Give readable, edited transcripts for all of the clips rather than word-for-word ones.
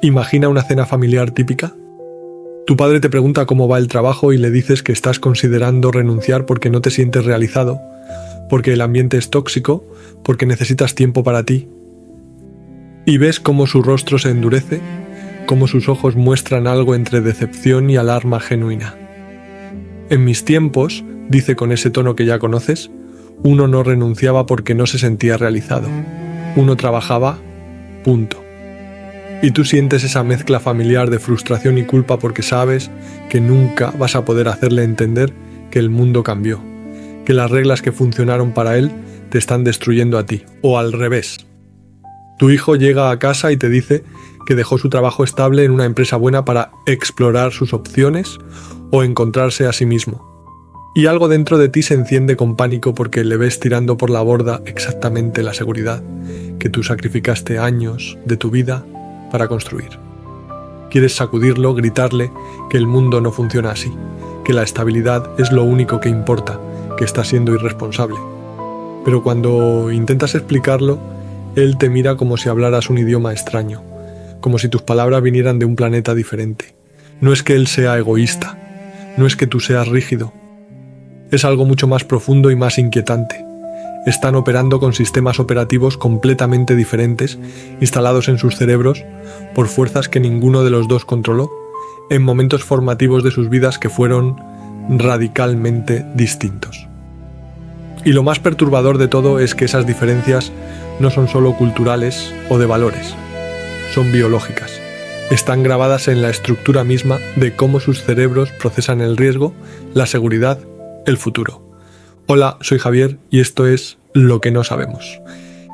Imagina una cena familiar típica. Tu padre te pregunta cómo va el trabajo y le dices que estás considerando renunciar porque no te sientes realizado, porque el ambiente es tóxico, porque necesitas tiempo para ti. Y ves cómo su rostro se endurece, cómo sus ojos muestran algo entre decepción y alarma genuina. En mis tiempos, dice con ese tono que ya conoces, uno no renunciaba porque no se sentía realizado. Uno trabajaba, punto. Y tú sientes esa mezcla familiar de frustración y culpa porque sabes que nunca vas a poder hacerle entender que el mundo cambió, que las reglas que funcionaron para él te están destruyendo a ti, o al revés. Tu hijo llega a casa y te dice que dejó su trabajo estable en una empresa buena para explorar sus opciones o encontrarse a sí mismo. Y algo dentro de ti se enciende con pánico porque le ves tirando por la borda exactamente la seguridad que tú sacrificaste años de tu vida para construir. Quieres sacudirlo, gritarle que el mundo no funciona así, que la estabilidad es lo único que importa, que estás siendo irresponsable. Pero cuando intentas explicarlo, él te mira como si hablaras un idioma extraño, como si tus palabras vinieran de un planeta diferente. No es que él sea egoísta, no es que tú seas rígido. Es algo mucho más profundo y más inquietante. Están operando con sistemas operativos completamente diferentes, instalados en sus cerebros por fuerzas que ninguno de los dos controló, en momentos formativos de sus vidas que fueron radicalmente distintos. Y lo más perturbador de todo es que esas diferencias no son solo culturales o de valores, son biológicas. Están grabadas en la estructura misma de cómo sus cerebros procesan el riesgo, la seguridad, el futuro. Hola, soy Javier y esto es Lo que no sabemos.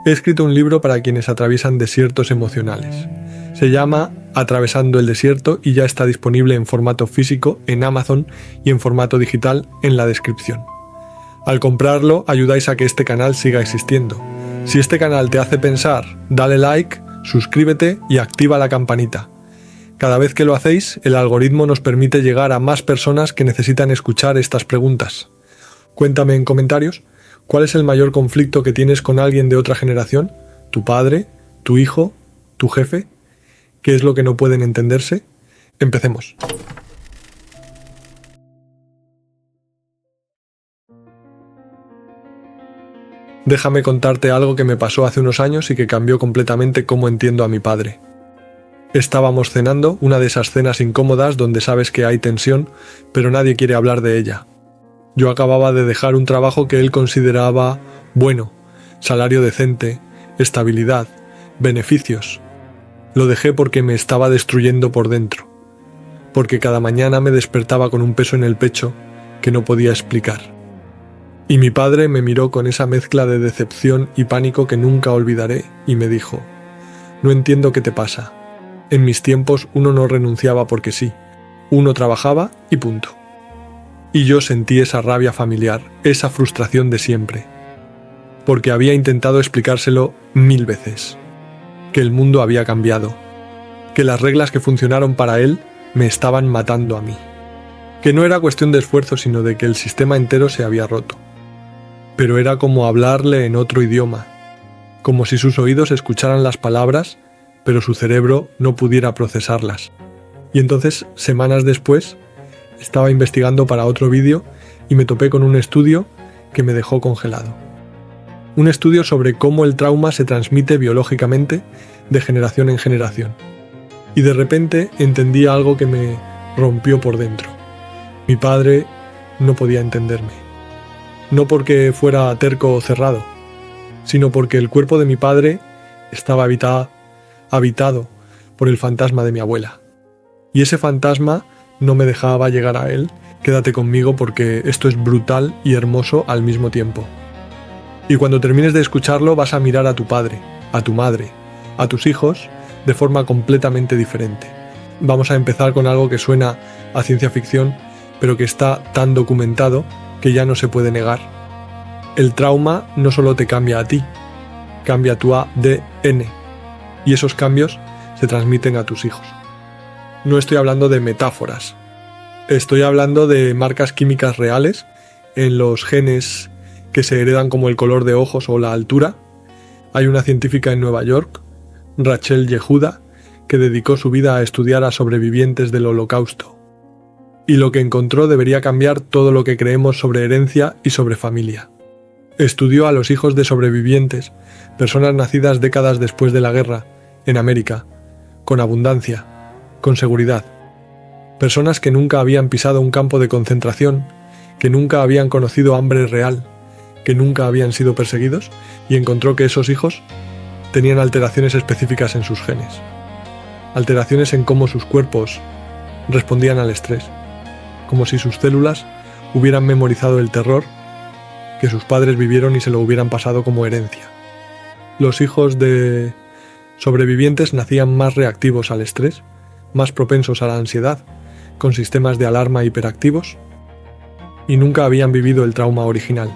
He escrito un libro para quienes atraviesan desiertos emocionales. Se llama Atravesando el desierto y ya está disponible en formato físico en Amazon y en formato digital en la descripción. Al comprarlo, ayudáis a que este canal siga existiendo. Si este canal te hace pensar, dale like, suscríbete y activa la campanita. Cada vez que lo hacéis, el algoritmo nos permite llegar a más personas que necesitan escuchar estas preguntas. Cuéntame en comentarios, ¿cuál es el mayor conflicto que tienes con alguien de otra generación? ¿Tu padre? ¿Tu hijo? ¿Tu jefe? ¿Qué es lo que no pueden entenderse? Empecemos. Déjame contarte algo que me pasó hace unos años y que cambió completamente cómo entiendo a mi padre. Estábamos cenando, una de esas cenas incómodas donde sabes que hay tensión, pero nadie quiere hablar de ella. Yo acababa de dejar un trabajo que él consideraba bueno, salario decente, estabilidad, beneficios. Lo dejé porque me estaba destruyendo por dentro, porque cada mañana me despertaba con un peso en el pecho que no podía explicar. Y mi padre me miró con esa mezcla de decepción y pánico que nunca olvidaré y me dijo: «No entiendo qué te pasa. En mis tiempos uno no renunciaba porque sí, uno trabajaba y punto». Y yo sentí esa rabia familiar, esa frustración de siempre, porque había intentado explicárselo 1000 veces, que el mundo había cambiado, que las reglas que funcionaron para él me estaban matando a mí, que no era cuestión de esfuerzo sino de que el sistema entero se había roto. Pero era como hablarle en otro idioma, como si sus oídos escucharan las palabras, pero su cerebro no pudiera procesarlas. Y entonces, semanas después, estaba investigando para otro vídeo y me topé con un estudio que me dejó congelado. Un estudio sobre cómo el trauma se transmite biológicamente de generación en generación. Y de repente entendí algo que me rompió por dentro. Mi padre no podía entenderme. No porque fuera terco o cerrado, sino porque el cuerpo de mi padre estaba habitado por el fantasma de mi abuela. Y ese fantasma no me dejaba llegar a él. Quédate conmigo porque esto es brutal y hermoso al mismo tiempo. Y cuando termines de escucharlo vas a mirar a tu padre, a tu madre, a tus hijos de forma completamente diferente. Vamos a empezar con algo que suena a ciencia ficción, pero que está tan documentado que ya no se puede negar. El trauma no solo te cambia a ti, cambia tu ADN. Y esos cambios se transmiten a tus hijos. No estoy hablando de metáforas. Estoy hablando de marcas químicas reales en los genes que se heredan como el color de ojos o la altura. Hay una científica en Nueva York, Rachel Yehuda, que dedicó su vida a estudiar a sobrevivientes del Holocausto. Y lo que encontró debería cambiar todo lo que creemos sobre herencia y sobre familia. Estudió a los hijos de sobrevivientes, personas nacidas décadas después de la guerra, en América, con abundancia, con seguridad. Personas que nunca habían pisado un campo de concentración, que nunca habían conocido hambre real, que nunca habían sido perseguidos, y encontró que esos hijos tenían alteraciones específicas en sus genes. Alteraciones en cómo sus cuerpos respondían al estrés, como si sus células hubieran memorizado el terror que sus padres vivieron y se lo hubieran pasado como herencia. Los hijos de sobrevivientes nacían más reactivos al estrés, más propensos a la ansiedad, con sistemas de alarma hiperactivos, y nunca habían vivido el trauma original.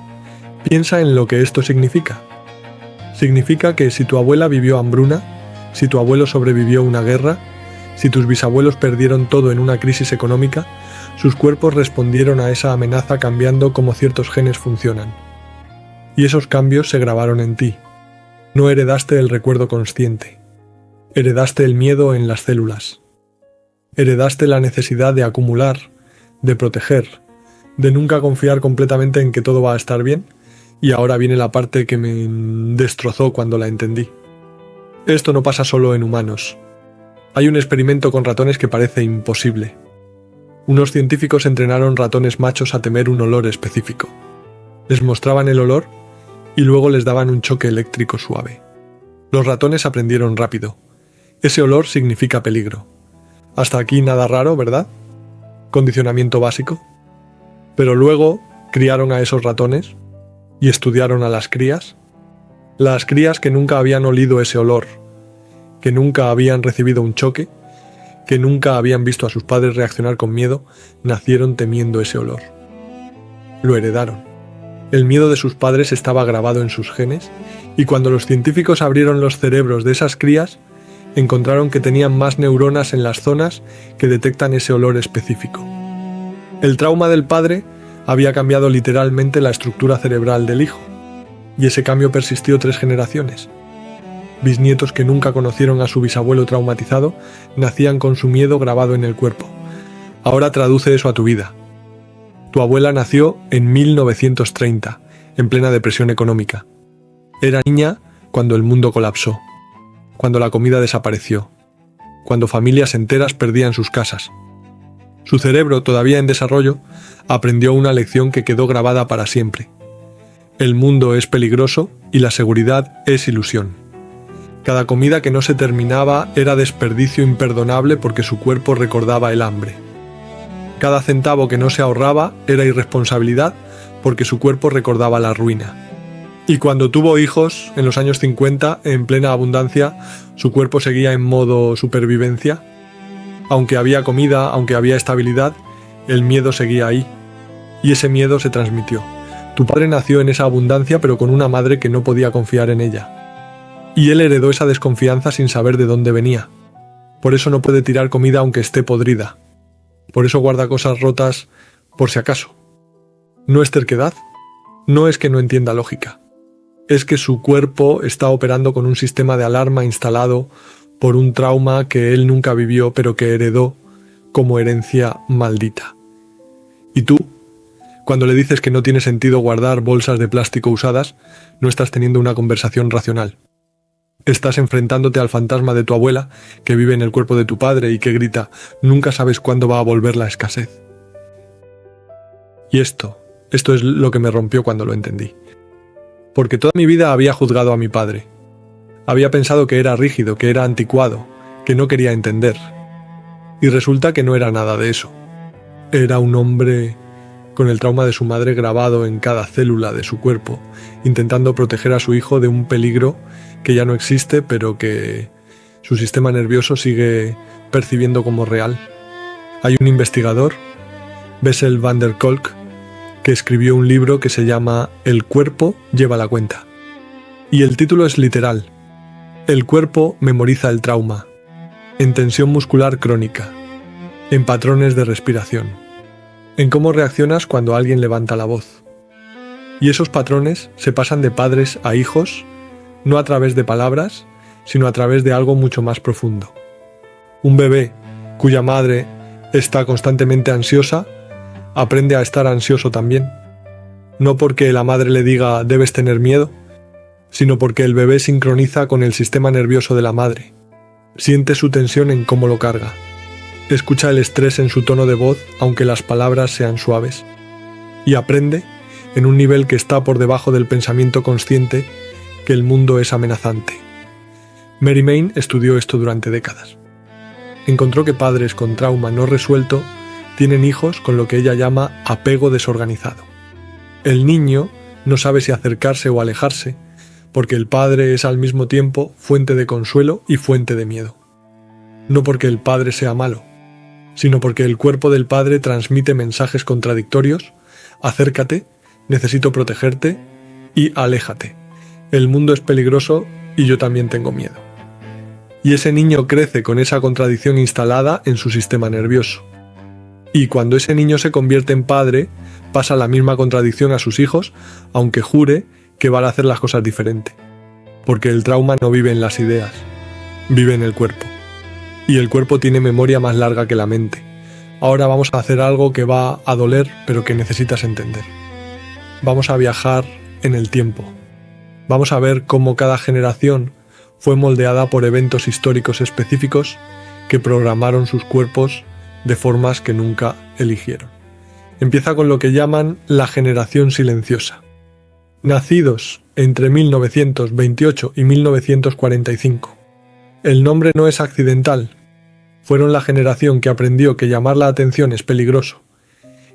Piensa en lo que esto significa. Significa que si tu abuela vivió hambruna, si tu abuelo sobrevivió una guerra, si tus bisabuelos perdieron todo en una crisis económica, sus cuerpos respondieron a esa amenaza cambiando cómo ciertos genes funcionan. Y esos cambios se grabaron en ti. No heredaste el recuerdo consciente. Heredaste el miedo en las células. Heredaste la necesidad de acumular, de proteger, de nunca confiar completamente en que todo va a estar bien, y ahora viene la parte que me destrozó cuando la entendí. Esto no pasa solo en humanos. Hay un experimento con ratones que parece imposible. Unos científicos entrenaron ratones machos a temer un olor específico. Les mostraban el olor y luego les daban un choque eléctrico suave. Los ratones aprendieron rápido. Ese olor significa peligro. Hasta aquí nada raro, ¿verdad? Condicionamiento básico. Pero luego criaron a esos ratones y estudiaron a las crías que nunca habían olido ese olor, que nunca habían recibido un choque, que nunca habían visto a sus padres reaccionar con miedo, nacieron temiendo ese olor. Lo heredaron. El miedo de sus padres estaba grabado en sus genes, y cuando los científicos abrieron los cerebros de esas crías, encontraron que tenían más neuronas en las zonas que detectan ese olor específico. El trauma del padre había cambiado literalmente la estructura cerebral del hijo, y ese cambio persistió 3 generaciones. Bisnietos que nunca conocieron a su bisabuelo traumatizado nacían con su miedo grabado en el cuerpo. Ahora traduce eso a tu vida. Tu abuela nació en 1930, en plena depresión económica. Era niña cuando el mundo colapsó, cuando la comida desapareció, cuando familias enteras perdían sus casas. Su cerebro, todavía en desarrollo, aprendió una lección que quedó grabada para siempre. El mundo es peligroso y la seguridad es ilusión. Cada comida que no se terminaba era desperdicio imperdonable porque su cuerpo recordaba el hambre. Cada centavo que no se ahorraba era irresponsabilidad porque su cuerpo recordaba la ruina. Y cuando tuvo hijos, en los años 50, en plena abundancia, su cuerpo seguía en modo supervivencia. Aunque había comida, aunque había estabilidad, el miedo seguía ahí. Y ese miedo se transmitió. Tu padre nació en esa abundancia, pero con una madre que no podía confiar en ella. Y él heredó esa desconfianza sin saber de dónde venía. Por eso no puede tirar comida aunque esté podrida. Por eso guarda cosas rotas por si acaso. No es terquedad. No es que no entienda lógica. Es que su cuerpo está operando con un sistema de alarma instalado por un trauma que él nunca vivió, pero que heredó como herencia maldita. ¿Y tú? Cuando le dices que no tiene sentido guardar bolsas de plástico usadas, no estás teniendo una conversación racional. Estás enfrentándote al fantasma de tu abuela, que vive en el cuerpo de tu padre y que grita: nunca sabes cuándo va a volver la escasez. Y esto es lo que me rompió cuando lo entendí. Porque toda mi vida había juzgado a mi padre. Había pensado que era rígido, que era anticuado, que no quería entender. Y resulta que no era nada de eso. Era un hombre con el trauma de su madre grabado en cada célula de su cuerpo, intentando proteger a su hijo de un peligro que ya no existe, pero que su sistema nervioso sigue percibiendo como real. Hay un investigador, Bessel van der Kolk, que escribió un libro que se llama El cuerpo lleva la cuenta. Y el título es literal. El cuerpo memoriza el trauma, en tensión muscular crónica, en patrones de respiración, en cómo reaccionas cuando alguien levanta la voz. Y esos patrones se pasan de padres a hijos, no a través de palabras, sino a través de algo mucho más profundo. Un bebé cuya madre está constantemente ansiosa, aprende a estar ansioso también. No porque la madre le diga debes tener miedo, sino porque el bebé sincroniza con el sistema nervioso de la madre. Siente su tensión en cómo lo carga. Escucha el estrés en su tono de voz, aunque las palabras sean suaves. Y aprende, en un nivel que está por debajo del pensamiento consciente, que el mundo es amenazante. Mary Main estudió esto durante décadas. Encontró que padres con trauma no resuelto tienen hijos con lo que ella llama apego desorganizado. El niño no sabe si acercarse o alejarse, porque el padre es al mismo tiempo fuente de consuelo y fuente de miedo. No porque el padre sea malo, sino porque el cuerpo del padre transmite mensajes contradictorios: acércate, necesito protegerte, y aléjate. El mundo es peligroso y yo también tengo miedo. Y ese niño crece con esa contradicción instalada en su sistema nervioso. Y cuando ese niño se convierte en padre, pasa la misma contradicción a sus hijos, aunque jure que van a hacer las cosas diferente. Porque el trauma no vive en las ideas, vive en el cuerpo. Y el cuerpo tiene memoria más larga que la mente. Ahora vamos a hacer algo que va a doler, pero que necesitas entender. Vamos a viajar en el tiempo. Vamos a ver cómo cada generación fue moldeada por eventos históricos específicos que programaron sus cuerpos de formas que nunca eligieron. Empieza con lo que llaman la generación silenciosa. Nacidos entre 1928 y 1945. El nombre no es accidental. Fueron la generación que aprendió que llamar la atención es peligroso.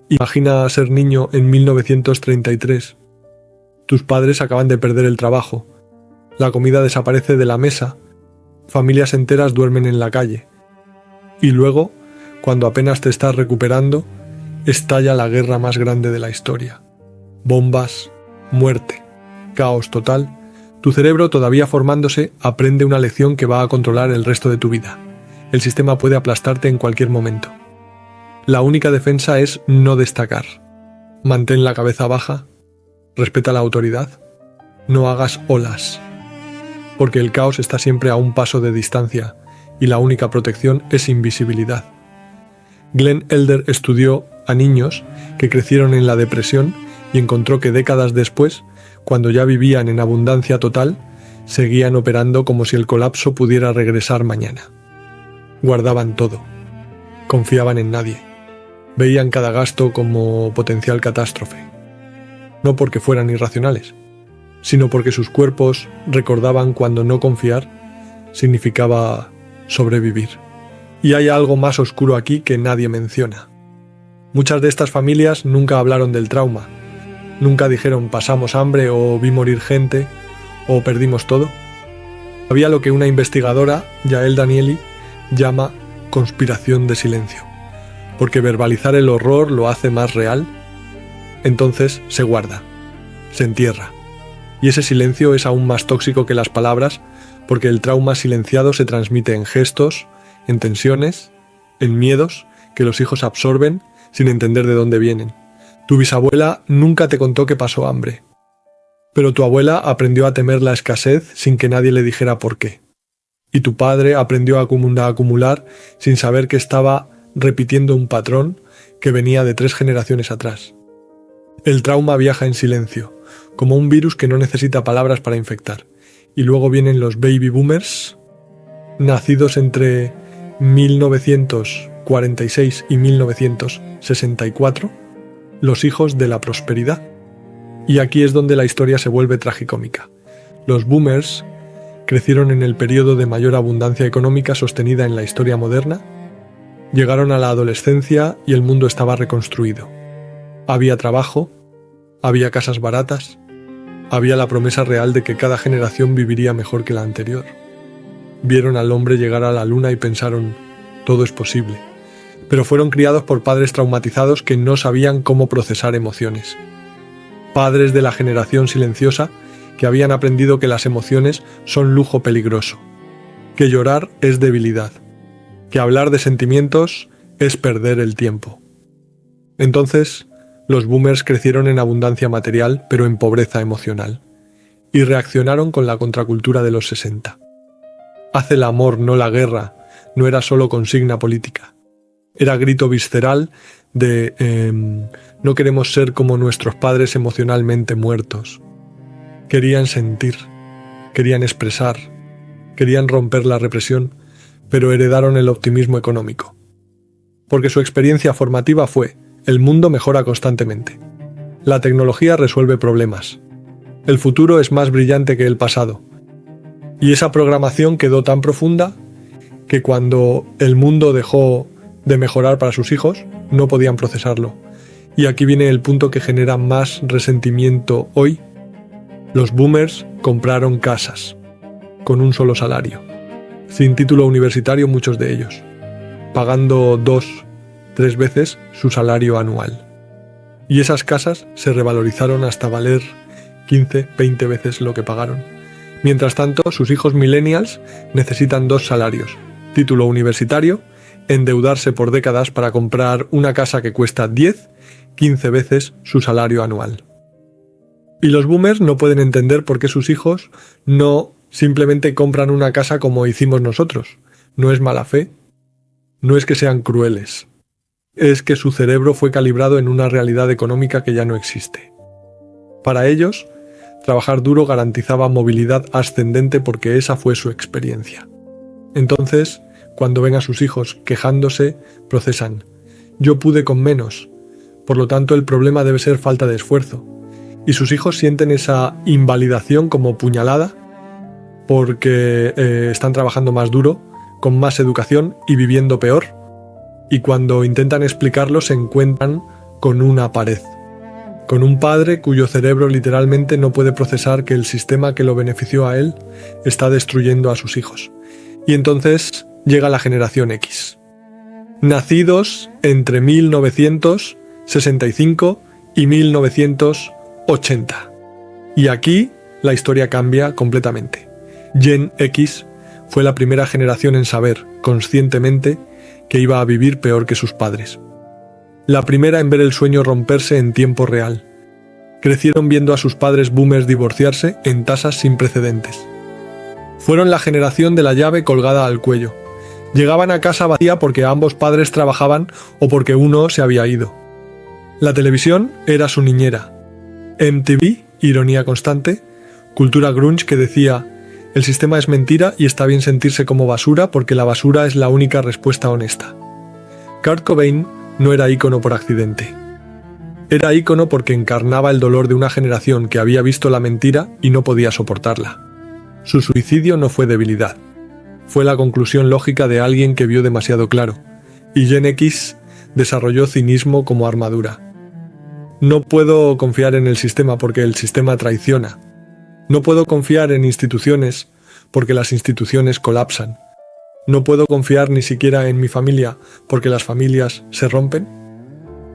Imagina ser niño en 1933. Tus padres acaban de perder el trabajo. La comida desaparece de la mesa. Familias enteras duermen en la calle. Y luego, cuando apenas te estás recuperando, estalla la guerra más grande de la historia. Bombas, muerte, caos total. Tu cerebro, todavía formándose, aprende una lección que va a controlar el resto de tu vida. El sistema puede aplastarte en cualquier momento. La única defensa es no destacar. Mantén la cabeza baja, respeta la autoridad, no hagas olas. Porque el caos está siempre a un paso de distancia y la única protección es invisibilidad. Glenn Elder estudió a niños que crecieron en la depresión y encontró que décadas después, cuando ya vivían en abundancia total, seguían operando como si el colapso pudiera regresar mañana. Guardaban todo. Confiaban en nadie. Veían cada gasto como potencial catástrofe. No porque fueran irracionales, sino porque sus cuerpos recordaban cuando no confiar significaba sobrevivir. Y hay algo más oscuro aquí que nadie menciona. Muchas de estas familias nunca hablaron del trauma. Nunca dijeron pasamos hambre o vi morir gente o perdimos todo. Había lo que una investigadora, Yael Danieli, llama conspiración de silencio, porque verbalizar el horror lo hace más real. Entonces se guarda, se entierra. Y ese silencio es aún más tóxico que las palabras, porque el trauma silenciado se transmite en gestos, en tensiones, en miedos que los hijos absorben sin entender de dónde vienen. Tu bisabuela nunca te contó que pasó hambre, pero tu abuela aprendió a temer la escasez sin que nadie le dijera por qué. Y tu padre aprendió a acumular sin saber que estaba repitiendo un patrón que venía de 3 generaciones atrás. El trauma viaja en silencio, como un virus que no necesita palabras para infectar. Y luego vienen los baby boomers, nacidos entre 1946 y 1964, los hijos de la prosperidad. Y aquí es donde la historia se vuelve tragicómica. Los boomers crecieron en el periodo de mayor abundancia económica sostenida en la historia moderna, llegaron a la adolescencia y el mundo estaba reconstruido. Había trabajo, había casas baratas, había la promesa real de que cada generación viviría mejor que la anterior. Vieron al hombre llegar a la luna y pensaron, todo es posible. Pero fueron criados por padres traumatizados que no sabían cómo procesar emociones. Padres de la generación silenciosa que habían aprendido que las emociones son lujo peligroso, que llorar es debilidad, que hablar de sentimientos es perder el tiempo. Entonces, los boomers crecieron en abundancia material, pero en pobreza emocional, y reaccionaron con la contracultura de los 60. Haz el amor, no la guerra, no era solo consigna política. Era grito visceral de no queremos ser como nuestros padres emocionalmente muertos. Querían sentir, querían expresar, querían romper la represión, pero heredaron el optimismo económico. Porque su experiencia formativa fue: el mundo mejora constantemente. La tecnología resuelve problemas. El futuro es más brillante que el pasado. Y esa programación quedó tan profunda que cuando el mundo dejó de mejorar para sus hijos, no podían procesarlo. Y aquí viene el punto que genera más resentimiento hoy. Los boomers compraron casas, con un solo salario, sin título universitario muchos de ellos, pagando 2-3 veces su salario anual. Y esas casas se revalorizaron hasta valer 15-20 veces lo que pagaron. Mientras tanto, sus hijos millennials necesitan 2 salarios, título universitario, endeudarse por décadas para comprar una casa que cuesta 10-15 veces su salario anual. Y los boomers no pueden entender por qué sus hijos no simplemente compran una casa como hicimos nosotros. No es mala fe, no es que sean crueles, es que su cerebro fue calibrado en una realidad económica que ya no existe. Para ellos, trabajar duro garantizaba movilidad ascendente porque esa fue su experiencia. Entonces, cuando ven a sus hijos quejándose, procesan: yo pude con menos, por lo tanto el problema debe ser falta de esfuerzo. Y sus hijos sienten esa invalidación como puñalada porque están trabajando más duro, con más educación y viviendo peor. Y cuando intentan explicarlo se encuentran con una pared, con un padre cuyo cerebro literalmente no puede procesar que el sistema que lo benefició a él está destruyendo a sus hijos. Y entonces llega la generación X, nacidos entre 1965 y 1980. Y aquí la historia cambia completamente. Gen X fue la primera generación en saber, conscientemente, que iba a vivir peor que sus padres. La primera en ver el sueño romperse en tiempo real. Crecieron viendo a sus padres boomers divorciarse en tasas sin precedentes. Fueron la generación de la llave colgada al cuello. Llegaban a casa vacía porque ambos padres trabajaban o porque uno se había ido. La televisión era su niñera. MTV, ironía constante, cultura grunge que decía: el sistema es mentira y está bien sentirse como basura porque la basura es la única respuesta honesta. Kurt Cobain no era ícono por accidente. Era ícono porque encarnaba el dolor de una generación que había visto la mentira y no podía soportarla. Su suicidio no fue debilidad. Fue la conclusión lógica de alguien que vio demasiado claro. Y Gen X desarrolló cinismo como armadura. No puedo confiar en el sistema porque el sistema traiciona. No puedo confiar en instituciones porque las instituciones colapsan. No puedo confiar ni siquiera en mi familia porque las familias se rompen.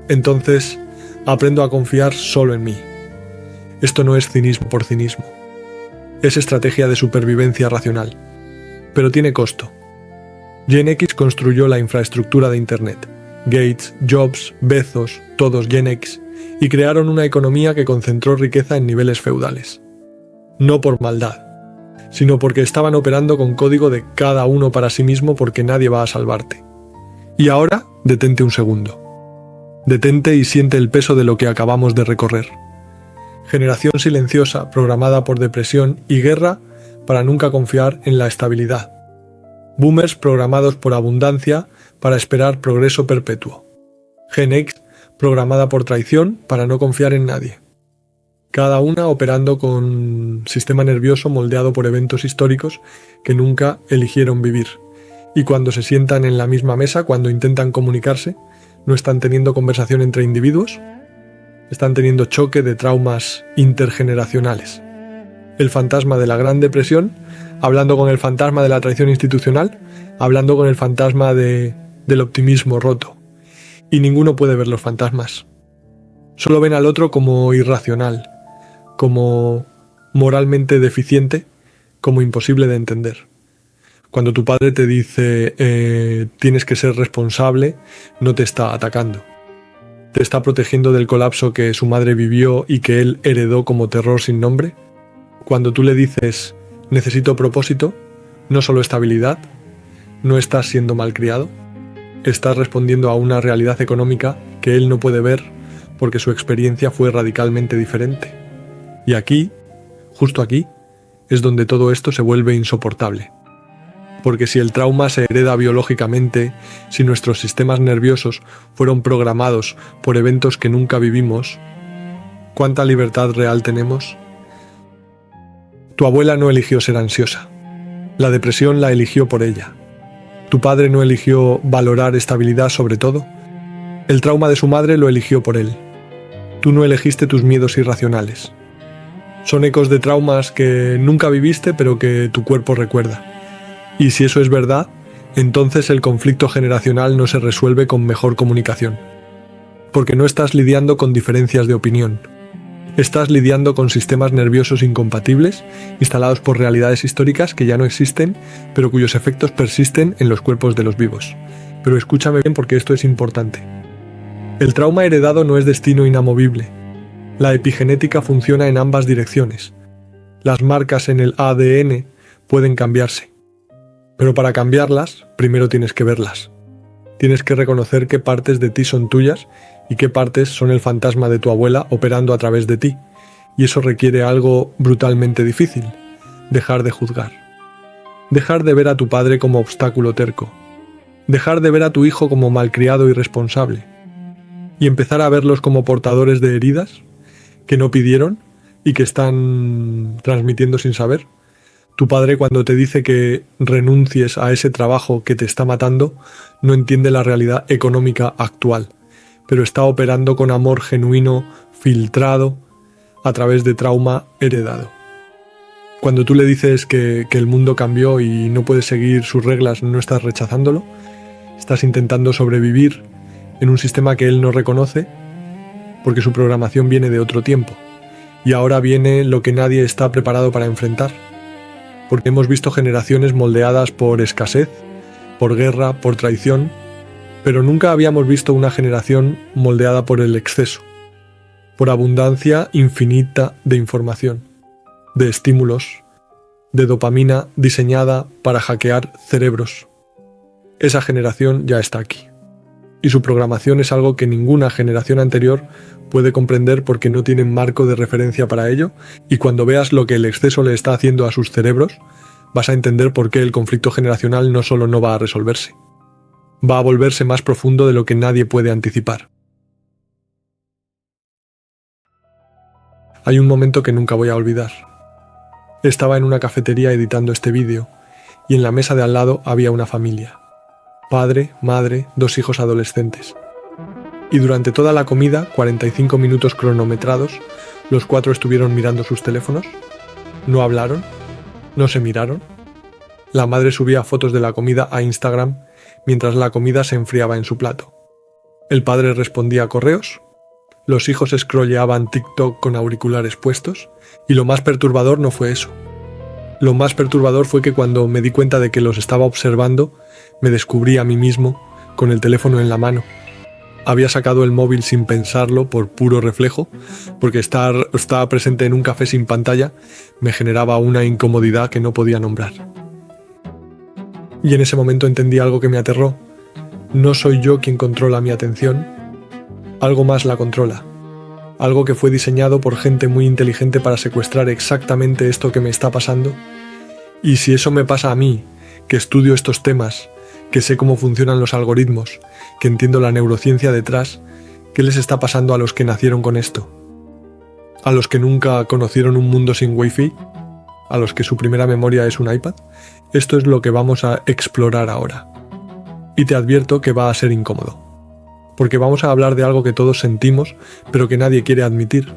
Entonces, aprendo a confiar solo en mí. Esto no es cinismo por cinismo. Es estrategia de supervivencia racional. Pero tiene costo. Gen X construyó la infraestructura de Internet. Gates, Jobs, Bezos, todos Gen X, y crearon una economía que concentró riqueza en niveles feudales. No por maldad, sino porque estaban operando con código de cada uno para sí mismo porque nadie va a salvarte. Y ahora, detente un segundo. Detente y siente el peso de lo que acabamos de recorrer. Generación silenciosa, programada por depresión y guerra para nunca confiar en la estabilidad. Boomers programados por abundancia para esperar progreso perpetuo. Gen X programada por traición para no confiar en nadie. Cada una operando con sistema nervioso moldeado por eventos históricos que nunca eligieron vivir. Y cuando se sientan en la misma mesa, cuando intentan comunicarse, no están teniendo conversación entre individuos, están teniendo choque de traumas intergeneracionales. El fantasma de la Gran Depresión, hablando con el fantasma de la traición institucional, hablando con el fantasma del optimismo roto. Y ninguno puede ver los fantasmas. Solo ven al otro como irracional, como moralmente deficiente, como imposible de entender. Cuando tu padre te dice tienes que ser responsable, no te está atacando. Te está protegiendo del colapso que su madre vivió y que él heredó como terror sin nombre. Cuando tú le dices necesito propósito, no solo estabilidad, no estás siendo malcriado. Estás respondiendo a una realidad económica que él no puede ver porque su experiencia fue radicalmente diferente. Y aquí, justo aquí, es donde todo esto se vuelve insoportable. Porque si el trauma se hereda biológicamente, si nuestros sistemas nerviosos fueron programados por eventos que nunca vivimos, ¿cuánta libertad real tenemos? Tu abuela no eligió ser ansiosa. La depresión la eligió por ella. Tu padre no eligió valorar estabilidad sobre todo. El trauma de su madre lo eligió por él. Tú no elegiste tus miedos irracionales. Son ecos de traumas que nunca viviste pero que tu cuerpo recuerda. Y si eso es verdad, entonces el conflicto generacional no se resuelve con mejor comunicación. Porque no estás lidiando con diferencias de opinión. Estás lidiando con sistemas nerviosos incompatibles, instalados por realidades históricas que ya no existen, pero cuyos efectos persisten en los cuerpos de los vivos. Pero escúchame bien porque esto es importante. El trauma heredado no es destino inamovible. La epigenética funciona en ambas direcciones. Las marcas en el ADN pueden cambiarse. Pero para cambiarlas, primero tienes que verlas. Tienes que reconocer qué partes de ti son tuyas y qué partes son el fantasma de tu abuela operando a través de ti. Y eso requiere algo brutalmente difícil: dejar de juzgar. Dejar de ver a tu padre como obstáculo terco. Dejar de ver a tu hijo como malcriado y irresponsable. Y empezar a verlos como portadores de heridas que no pidieron y que están transmitiendo sin saber. Tu padre, cuando te dice que renuncies a ese trabajo que te está matando, no entiende la realidad económica actual, pero está operando con amor genuino, filtrado, a través de trauma heredado. Cuando tú le dices que el mundo cambió y no puedes seguir sus reglas, no estás rechazándolo, estás intentando sobrevivir en un sistema que él no reconoce, porque su programación viene de otro tiempo, y ahora viene lo que nadie está preparado para enfrentar. Porque hemos visto generaciones moldeadas por escasez, por guerra, por traición, pero nunca habíamos visto una generación moldeada por el exceso, por abundancia infinita de información, de estímulos, de dopamina diseñada para hackear cerebros. Esa generación ya está aquí, y su programación es algo que ninguna generación anterior puede comprender porque no tienen marco de referencia para ello, y cuando veas lo que el exceso le está haciendo a sus cerebros, vas a entender por qué el conflicto generacional no solo no va a resolverse, va a volverse más profundo de lo que nadie puede anticipar. Hay un momento que nunca voy a olvidar. Estaba en una cafetería editando este vídeo, y en la mesa de al lado había una familia. Padre, madre, 2 hijos adolescentes. Y durante toda la comida, 45 minutos cronometrados, los 4 estuvieron mirando sus teléfonos. No hablaron, no se miraron. La madre subía fotos de la comida a Instagram mientras la comida se enfriaba en su plato. El padre respondía a correos. Los hijos scrolleaban TikTok con auriculares puestos. Y lo más perturbador no fue eso. Lo más perturbador fue que cuando me di cuenta de que los estaba observando, me descubrí a mí mismo con el teléfono en la mano. Había sacado el móvil sin pensarlo por puro reflejo, porque estaba presente en un café sin pantalla me generaba una incomodidad que no podía nombrar. Y en ese momento entendí algo que me aterró. No soy yo quien controla mi atención, algo más la controla. Algo que fue diseñado por gente muy inteligente para secuestrar exactamente esto que me está pasando. Y si eso me pasa a mí, que estudio estos temas, que sé cómo funcionan los algoritmos, que entiendo la neurociencia detrás, ¿qué les está pasando a los que nacieron con esto? ¿A los que nunca conocieron un mundo sin Wi-Fi? ¿A los que su primera memoria es un iPad? Esto es lo que vamos a explorar ahora. Y te advierto que va a ser incómodo. Porque vamos a hablar de algo que todos sentimos, pero que nadie quiere admitir.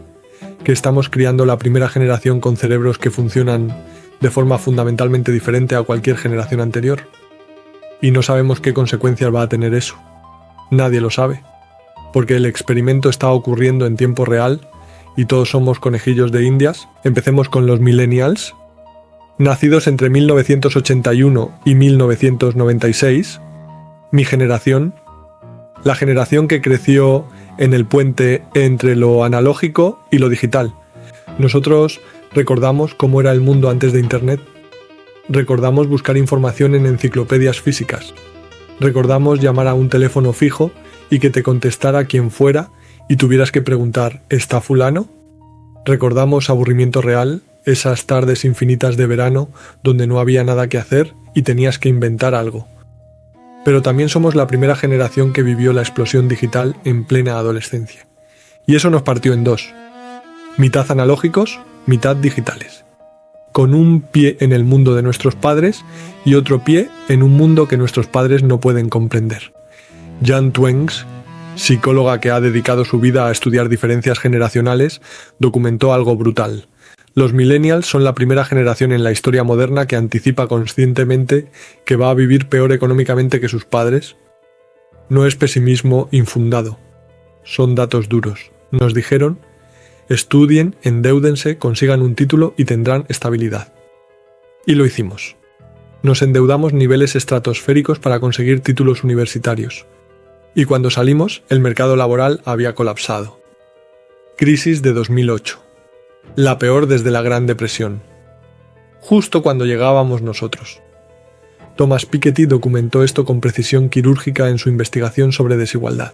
Que estamos criando la primera generación con cerebros que funcionan de forma fundamentalmente diferente a cualquier generación anterior. Y no sabemos qué consecuencias va a tener eso. Nadie lo sabe. Porque el experimento está ocurriendo en tiempo real y todos somos conejillos de indias. Empecemos con los millennials. Nacidos entre 1981 y 1996, mi generación, la generación que creció en el puente entre lo analógico y lo digital. Nosotros recordamos cómo era el mundo antes de Internet. recordamos buscar información en enciclopedias físicas. Recordamos llamar a un teléfono fijo y que te contestara quien fuera y tuvieras que preguntar ¿está fulano? Recordamos aburrimiento real, esas tardes infinitas de verano donde no había nada que hacer y tenías que inventar algo. Pero también somos la primera generación que vivió la explosión digital en plena adolescencia. Y eso nos partió en dos. Mitad analógicos, mitad digitales. Con un pie en el mundo de nuestros padres y otro pie en un mundo que nuestros padres no pueden comprender. Jan Twengs, psicóloga que ha dedicado su vida a estudiar diferencias generacionales, documentó algo brutal. Los millennials son la primera generación en la historia moderna que anticipa conscientemente que va a vivir peor económicamente que sus padres. No es pesimismo infundado, son datos duros. Nos dijeron: estudien, endeúdense, consigan un título y tendrán estabilidad. Y lo hicimos. Nos endeudamos niveles estratosféricos para conseguir títulos universitarios. Y cuando salimos, el mercado laboral había colapsado. Crisis de 2008. La peor desde la Gran Depresión. Justo cuando llegábamos nosotros. Thomas Piketty documentó esto con precisión quirúrgica en su investigación sobre desigualdad.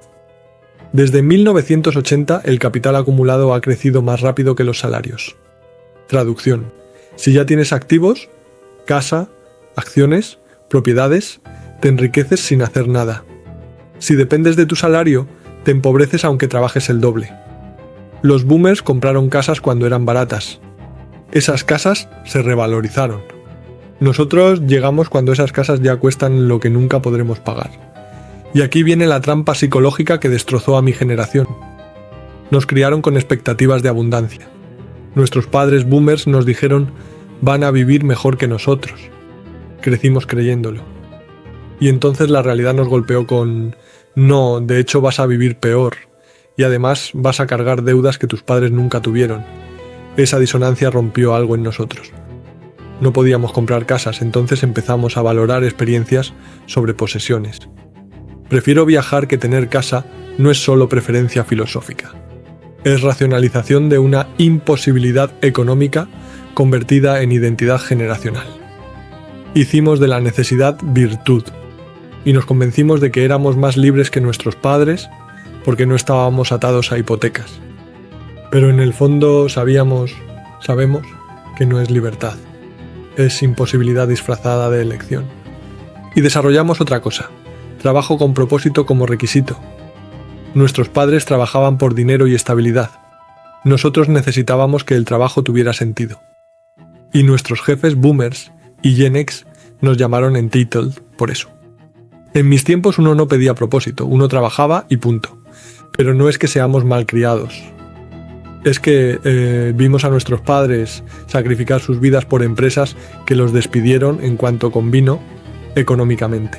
Desde 1980 el capital acumulado ha crecido más rápido que los salarios. Traducción: si ya tienes activos, casa, acciones, propiedades, te enriqueces sin hacer nada. Si dependes de tu salario, te empobreces aunque trabajes el doble. Los boomers compraron casas cuando eran baratas. Esas casas se revalorizaron. Nosotros llegamos cuando esas casas ya cuestan lo que nunca podremos pagar. Y aquí viene la trampa psicológica que destrozó a mi generación. Nos criaron con expectativas de abundancia. Nuestros padres boomers nos dijeron: van a vivir mejor que nosotros. Crecimos creyéndolo. Y entonces la realidad nos golpeó con: no, de hecho vas a vivir peor. Y además vas a cargar deudas que tus padres nunca tuvieron. Esa disonancia rompió algo en nosotros. No podíamos comprar casas, entonces empezamos a valorar experiencias sobre posesiones. Prefiero viajar que tener casa no es solo preferencia filosófica. Es racionalización de una imposibilidad económica convertida en identidad generacional. Hicimos de la necesidad virtud y nos convencimos de que éramos más libres que nuestros padres porque no estábamos atados a hipotecas. Pero en el fondo sabemos que no es libertad. Es imposibilidad disfrazada de elección. Y desarrollamos otra cosa: trabajo con propósito como requisito. Nuestros padres trabajaban por dinero y estabilidad. Nosotros necesitábamos que el trabajo tuviera sentido. Y nuestros jefes boomers y Gen X nos llamaron entitled por eso. En mis tiempos uno no pedía propósito, uno trabajaba y punto. Pero no es que seamos malcriados. Es que vimos a nuestros padres sacrificar sus vidas por empresas que los despidieron en cuanto convino económicamente.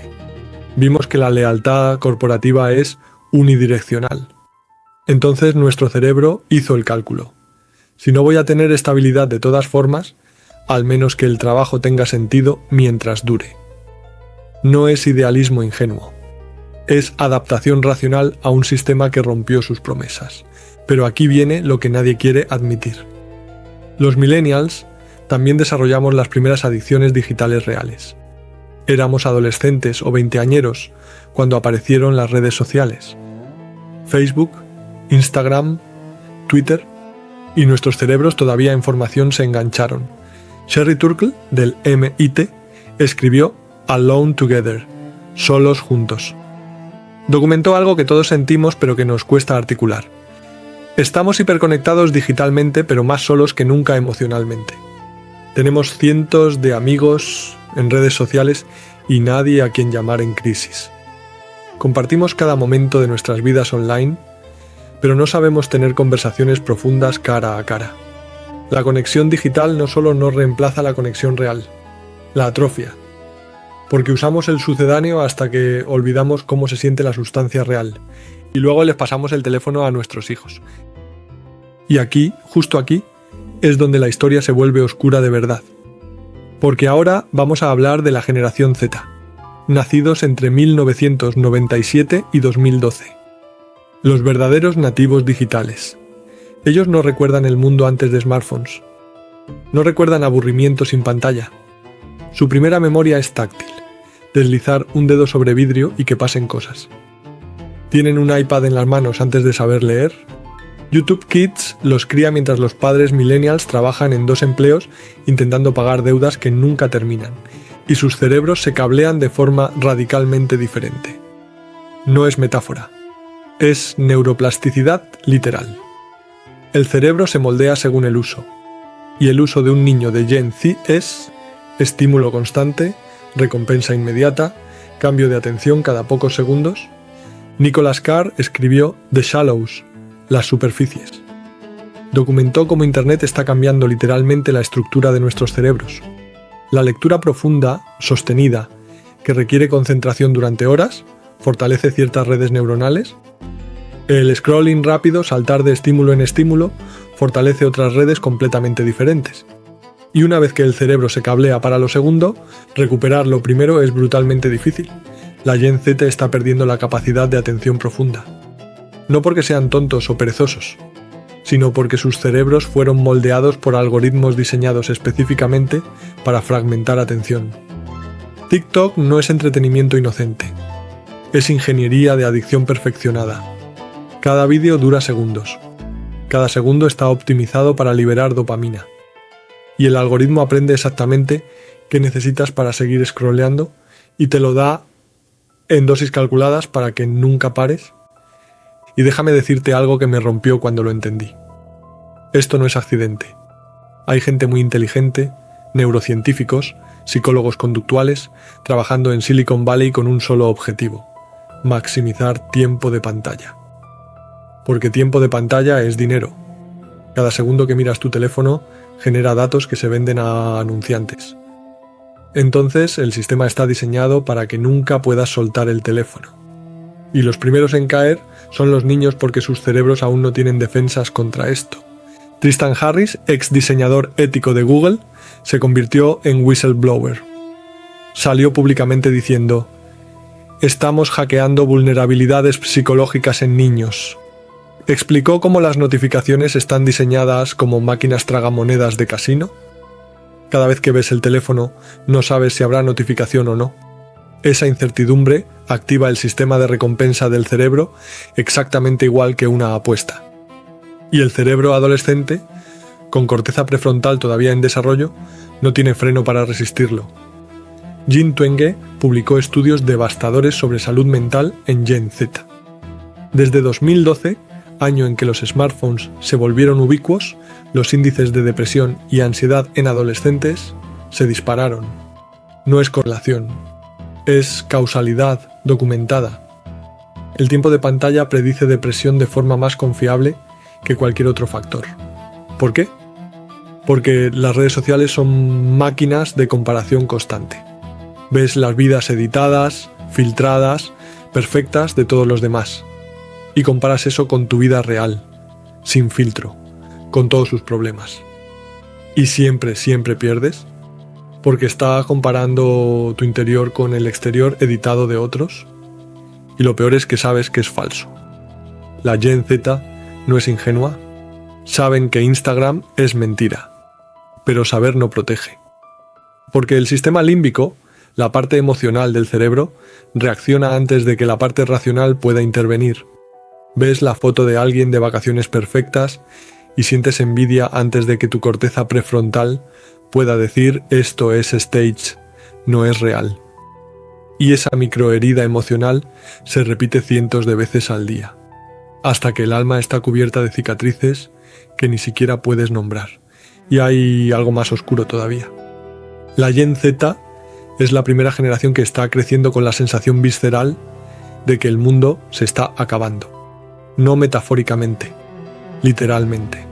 Vimos que la lealtad corporativa es unidireccional. Entonces nuestro cerebro hizo el cálculo. Si no voy a tener estabilidad de todas formas, al menos que el trabajo tenga sentido mientras dure. No es idealismo ingenuo. Es adaptación racional a un sistema que rompió sus promesas. Pero aquí viene lo que nadie quiere admitir. Los millennials también desarrollamos las primeras adicciones digitales reales. Éramos adolescentes o veinteañeros cuando aparecieron las redes sociales. Facebook, Instagram, Twitter, y nuestros cerebros todavía en formación se engancharon. Sherry Turkle, del MIT, escribió Alone Together, solos juntos. Documentó algo que todos sentimos pero que nos cuesta articular. Estamos hiperconectados digitalmente pero más solos que nunca emocionalmente. Tenemos cientos de amigos en redes sociales y nadie a quien llamar en crisis. Compartimos cada momento de nuestras vidas online, pero no sabemos tener conversaciones profundas cara a cara. La conexión digital no solo no reemplaza la conexión real, la atrofia, porque usamos el sucedáneo hasta que olvidamos cómo se siente la sustancia real, y luego les pasamos el teléfono a nuestros hijos. Y aquí, justo aquí, es donde la historia se vuelve oscura de verdad. Porque ahora vamos a hablar de la generación Z, nacidos entre 1997 y 2012. Los verdaderos nativos digitales. Ellos no recuerdan el mundo antes de smartphones. No recuerdan aburrimiento sin pantalla. Su primera memoria es táctil, deslizar un dedo sobre vidrio y que pasen cosas. Tienen un iPad en las manos antes de saber leer. YouTube Kids los cría mientras los padres millennials trabajan en 2 empleos intentando pagar deudas que nunca terminan, y sus cerebros se cablean de forma radicalmente diferente. No es metáfora, es neuroplasticidad literal. El cerebro se moldea según el uso, y el uso de un niño de Gen Z es estímulo constante, recompensa inmediata, cambio de atención cada pocos segundos. Nicholas Carr escribió The Shallows, las superficies. Documentó cómo Internet está cambiando literalmente la estructura de nuestros cerebros. La lectura profunda, sostenida, que requiere concentración durante horas, fortalece ciertas redes neuronales. El scrolling rápido, saltar de estímulo en estímulo, fortalece otras redes completamente diferentes. Y una vez que el cerebro se cablea para lo segundo, recuperar lo primero es brutalmente difícil. La Gen Z está perdiendo la capacidad de atención profunda. No porque sean tontos o perezosos, sino porque sus cerebros fueron moldeados por algoritmos diseñados específicamente para fragmentar atención. TikTok no es entretenimiento inocente, es ingeniería de adicción perfeccionada. Cada vídeo dura segundos. Cada segundo está optimizado para liberar dopamina. Y el algoritmo aprende exactamente qué necesitas para seguir scrolleando y te lo da en dosis calculadas para que nunca pares. Y déjame decirte algo que me rompió cuando lo entendí. Esto no es accidente. Hay gente muy inteligente, neurocientíficos, psicólogos conductuales, trabajando en Silicon Valley con un solo objetivo: maximizar tiempo de pantalla. Porque tiempo de pantalla es dinero. Cada segundo que miras tu teléfono genera datos que se venden a anunciantes. Entonces el sistema está diseñado para que nunca puedas soltar el teléfono. Y los primeros en caer son los niños porque sus cerebros aún no tienen defensas contra esto. Tristan Harris, ex diseñador ético de Google, se convirtió en whistleblower. Salió públicamente diciendo: "Estamos hackeando vulnerabilidades psicológicas en niños". Explicó cómo las notificaciones están diseñadas como máquinas tragamonedas de casino. Cada vez que ves el teléfono, no sabes si habrá notificación o no. Esa incertidumbre activa el sistema de recompensa del cerebro exactamente igual que una apuesta. Y el cerebro adolescente, con corteza prefrontal todavía en desarrollo, no tiene freno para resistirlo. Jin Twenge publicó estudios devastadores sobre salud mental en Gen Z. Desde 2012, año en que los smartphones se volvieron ubicuos, los índices de depresión y ansiedad en adolescentes se dispararon. No es correlación, es causalidad documentada. El tiempo de pantalla predice depresión de forma más confiable que cualquier otro factor. ¿Por qué? Porque las redes sociales son máquinas de comparación constante. Ves las vidas editadas, filtradas, perfectas de todos los demás. Y comparas eso con tu vida real, sin filtro, con todos sus problemas. Y siempre pierdes, porque está comparando tu interior con el exterior editado de otros. Y lo peor es que sabes que es falso. La Gen Z no es ingenua. Saben que Instagram es mentira. Pero saber no protege. Porque el sistema límbico, la parte emocional del cerebro, reacciona antes de que la parte racional pueda intervenir. Ves la foto de alguien de vacaciones perfectas y sientes envidia antes de que tu corteza prefrontal pueda decir: esto es stage, no es real. Y esa microherida emocional se repite cientos de veces al día, hasta que el alma está cubierta de cicatrices que ni siquiera puedes nombrar. Y hay algo más oscuro todavía. La Gen Z es la primera generación que está creciendo con la sensación visceral de que el mundo se está acabando. No metafóricamente, literalmente.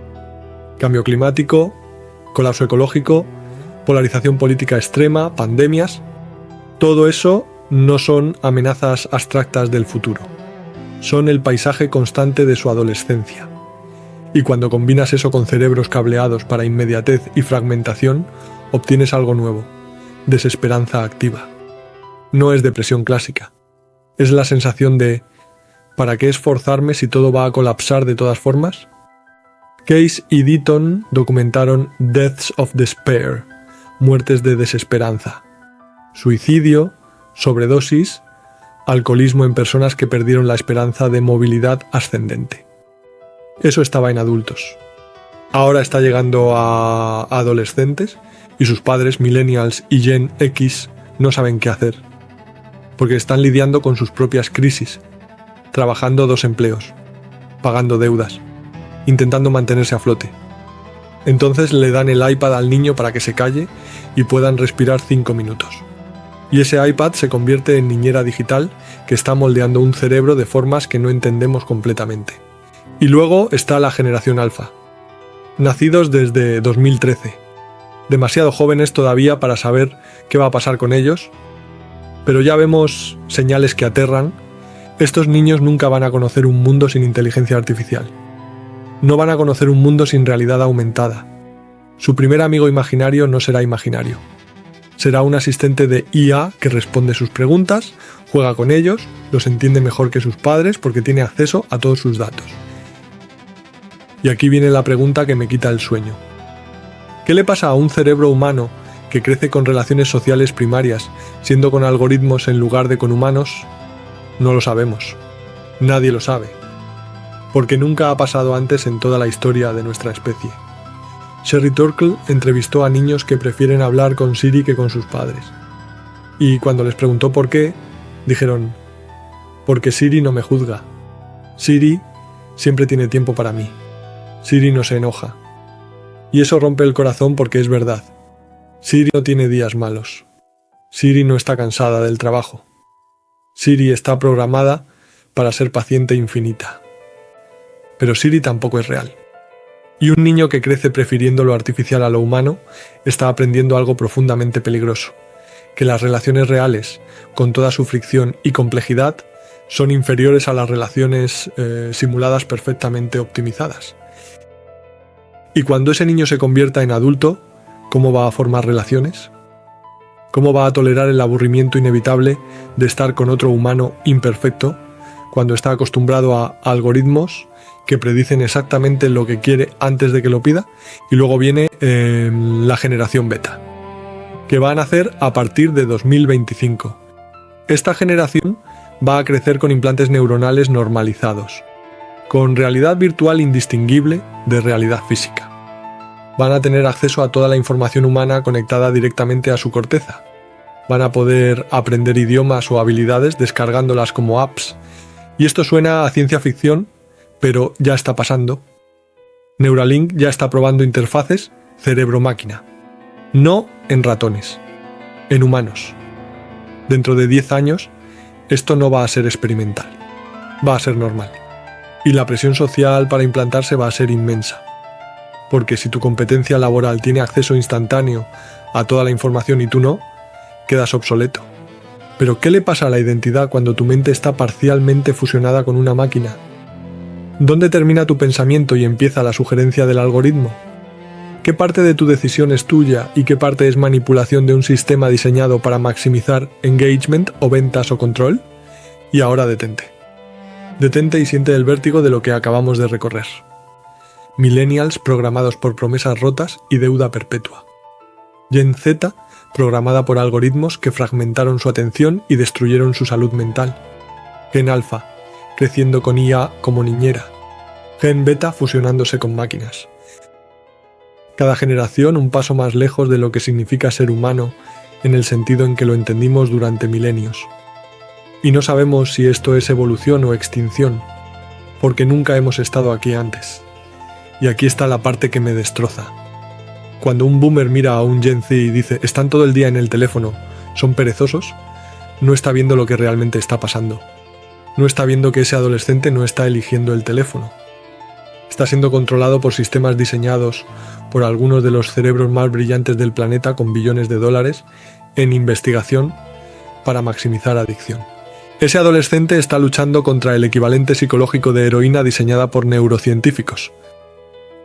Cambio climático, colapso ecológico, polarización política extrema, pandemias. Todo eso no son amenazas abstractas del futuro. Son el paisaje constante de su adolescencia. Y cuando combinas eso con cerebros cableados para inmediatez y fragmentación, obtienes algo nuevo: desesperanza activa. No es depresión clásica. Es la sensación de: ¿para qué esforzarme si todo va a colapsar de todas formas? Case y Deaton documentaron Deaths of Despair, muertes de desesperanza, suicidio, sobredosis, alcoholismo en personas que perdieron la esperanza de movilidad ascendente. Eso estaba en adultos. Ahora está llegando a adolescentes y sus padres, millennials y Gen X, no saben qué hacer, porque están lidiando con sus propias crisis, trabajando 2 empleos, pagando deudas, intentando mantenerse a flote. Entonces le dan el iPad al niño para que se calle y puedan respirar 5 minutos. Y ese iPad se convierte en niñera digital que está moldeando un cerebro de formas que no entendemos completamente. Y luego está la generación alfa, nacidos desde 2013, demasiado jóvenes todavía para saber qué va a pasar con ellos, pero ya vemos señales que aterran. Estos niños nunca van a conocer un mundo sin inteligencia artificial. No van a conocer un mundo sin realidad aumentada. Su primer amigo imaginario no será imaginario. Será un asistente de IA que responde sus preguntas, juega con ellos, los entiende mejor que sus padres porque tiene acceso a todos sus datos. Y aquí viene la pregunta que me quita el sueño. ¿Qué le pasa a un cerebro humano que crece con relaciones sociales primarias, siendo con algoritmos en lugar de con humanos? No lo sabemos. Nadie lo sabe. Porque nunca ha pasado antes en toda la historia de nuestra especie. Sherry Turkle entrevistó a niños que prefieren hablar con Siri que con sus padres. Y cuando les preguntó por qué, dijeron: porque Siri no me juzga. Siri siempre tiene tiempo para mí. Siri no se enoja. Y eso rompe el corazón porque es verdad. Siri no tiene días malos. Siri no está cansada del trabajo. Siri está programada para ser paciente infinita. Pero Siri tampoco es real. Y un niño que crece prefiriendo lo artificial a lo humano está aprendiendo algo profundamente peligroso, que las relaciones reales, con toda su fricción y complejidad, son inferiores a las relaciones simuladas perfectamente optimizadas. Y cuando ese niño se convierta en adulto, ¿cómo va a formar relaciones? ¿Cómo va a tolerar el aburrimiento inevitable de estar con otro humano imperfecto cuando está acostumbrado a algoritmos que predicen exactamente lo que quiere antes de que lo pida? Y luego viene la generación beta, que va a nacer a partir de 2025. Esta generación va a crecer con implantes neuronales normalizados, con realidad virtual indistinguible de realidad física. Van a tener acceso a toda la información humana conectada directamente a su corteza. Van a poder aprender idiomas o habilidades descargándolas como apps. Y esto suena a ciencia ficción, pero ya está pasando. Neuralink ya está probando interfaces cerebro-máquina. No en ratones, en humanos. Dentro de 10 años, esto no va a ser experimental. Va a ser normal. Y la presión social para implantarse va a ser inmensa. Porque si tu competencia laboral tiene acceso instantáneo a toda la información y tú no, quedas obsoleto. Pero ¿qué le pasa a la identidad cuando tu mente está parcialmente fusionada con una máquina? ¿Dónde termina tu pensamiento y empieza la sugerencia del algoritmo? ¿Qué parte de tu decisión es tuya y qué parte es manipulación de un sistema diseñado para maximizar engagement o ventas o control? Y ahora detente. Detente y siente el vértigo de lo que acabamos de recorrer. Millennials programados por promesas rotas y deuda perpetua. Gen Z programada por algoritmos que fragmentaron su atención y destruyeron su salud mental. Gen Alpha creciendo con IA como niñera. Gen Beta fusionándose con máquinas. Cada generación un paso más lejos de lo que significa ser humano en el sentido en que lo entendimos durante milenios. Y no sabemos si esto es evolución o extinción, porque nunca hemos estado aquí antes. Y aquí está la parte que me destroza. Cuando un boomer mira a un Gen Z y dice «están todo el día en el teléfono, son perezosos», no está viendo lo que realmente está pasando. No está viendo que ese adolescente no está eligiendo el teléfono. Está siendo controlado por sistemas diseñados por algunos de los cerebros más brillantes del planeta con billones de dólares en investigación para maximizar adicción. Ese adolescente está luchando contra el equivalente psicológico de heroína diseñada por neurocientíficos.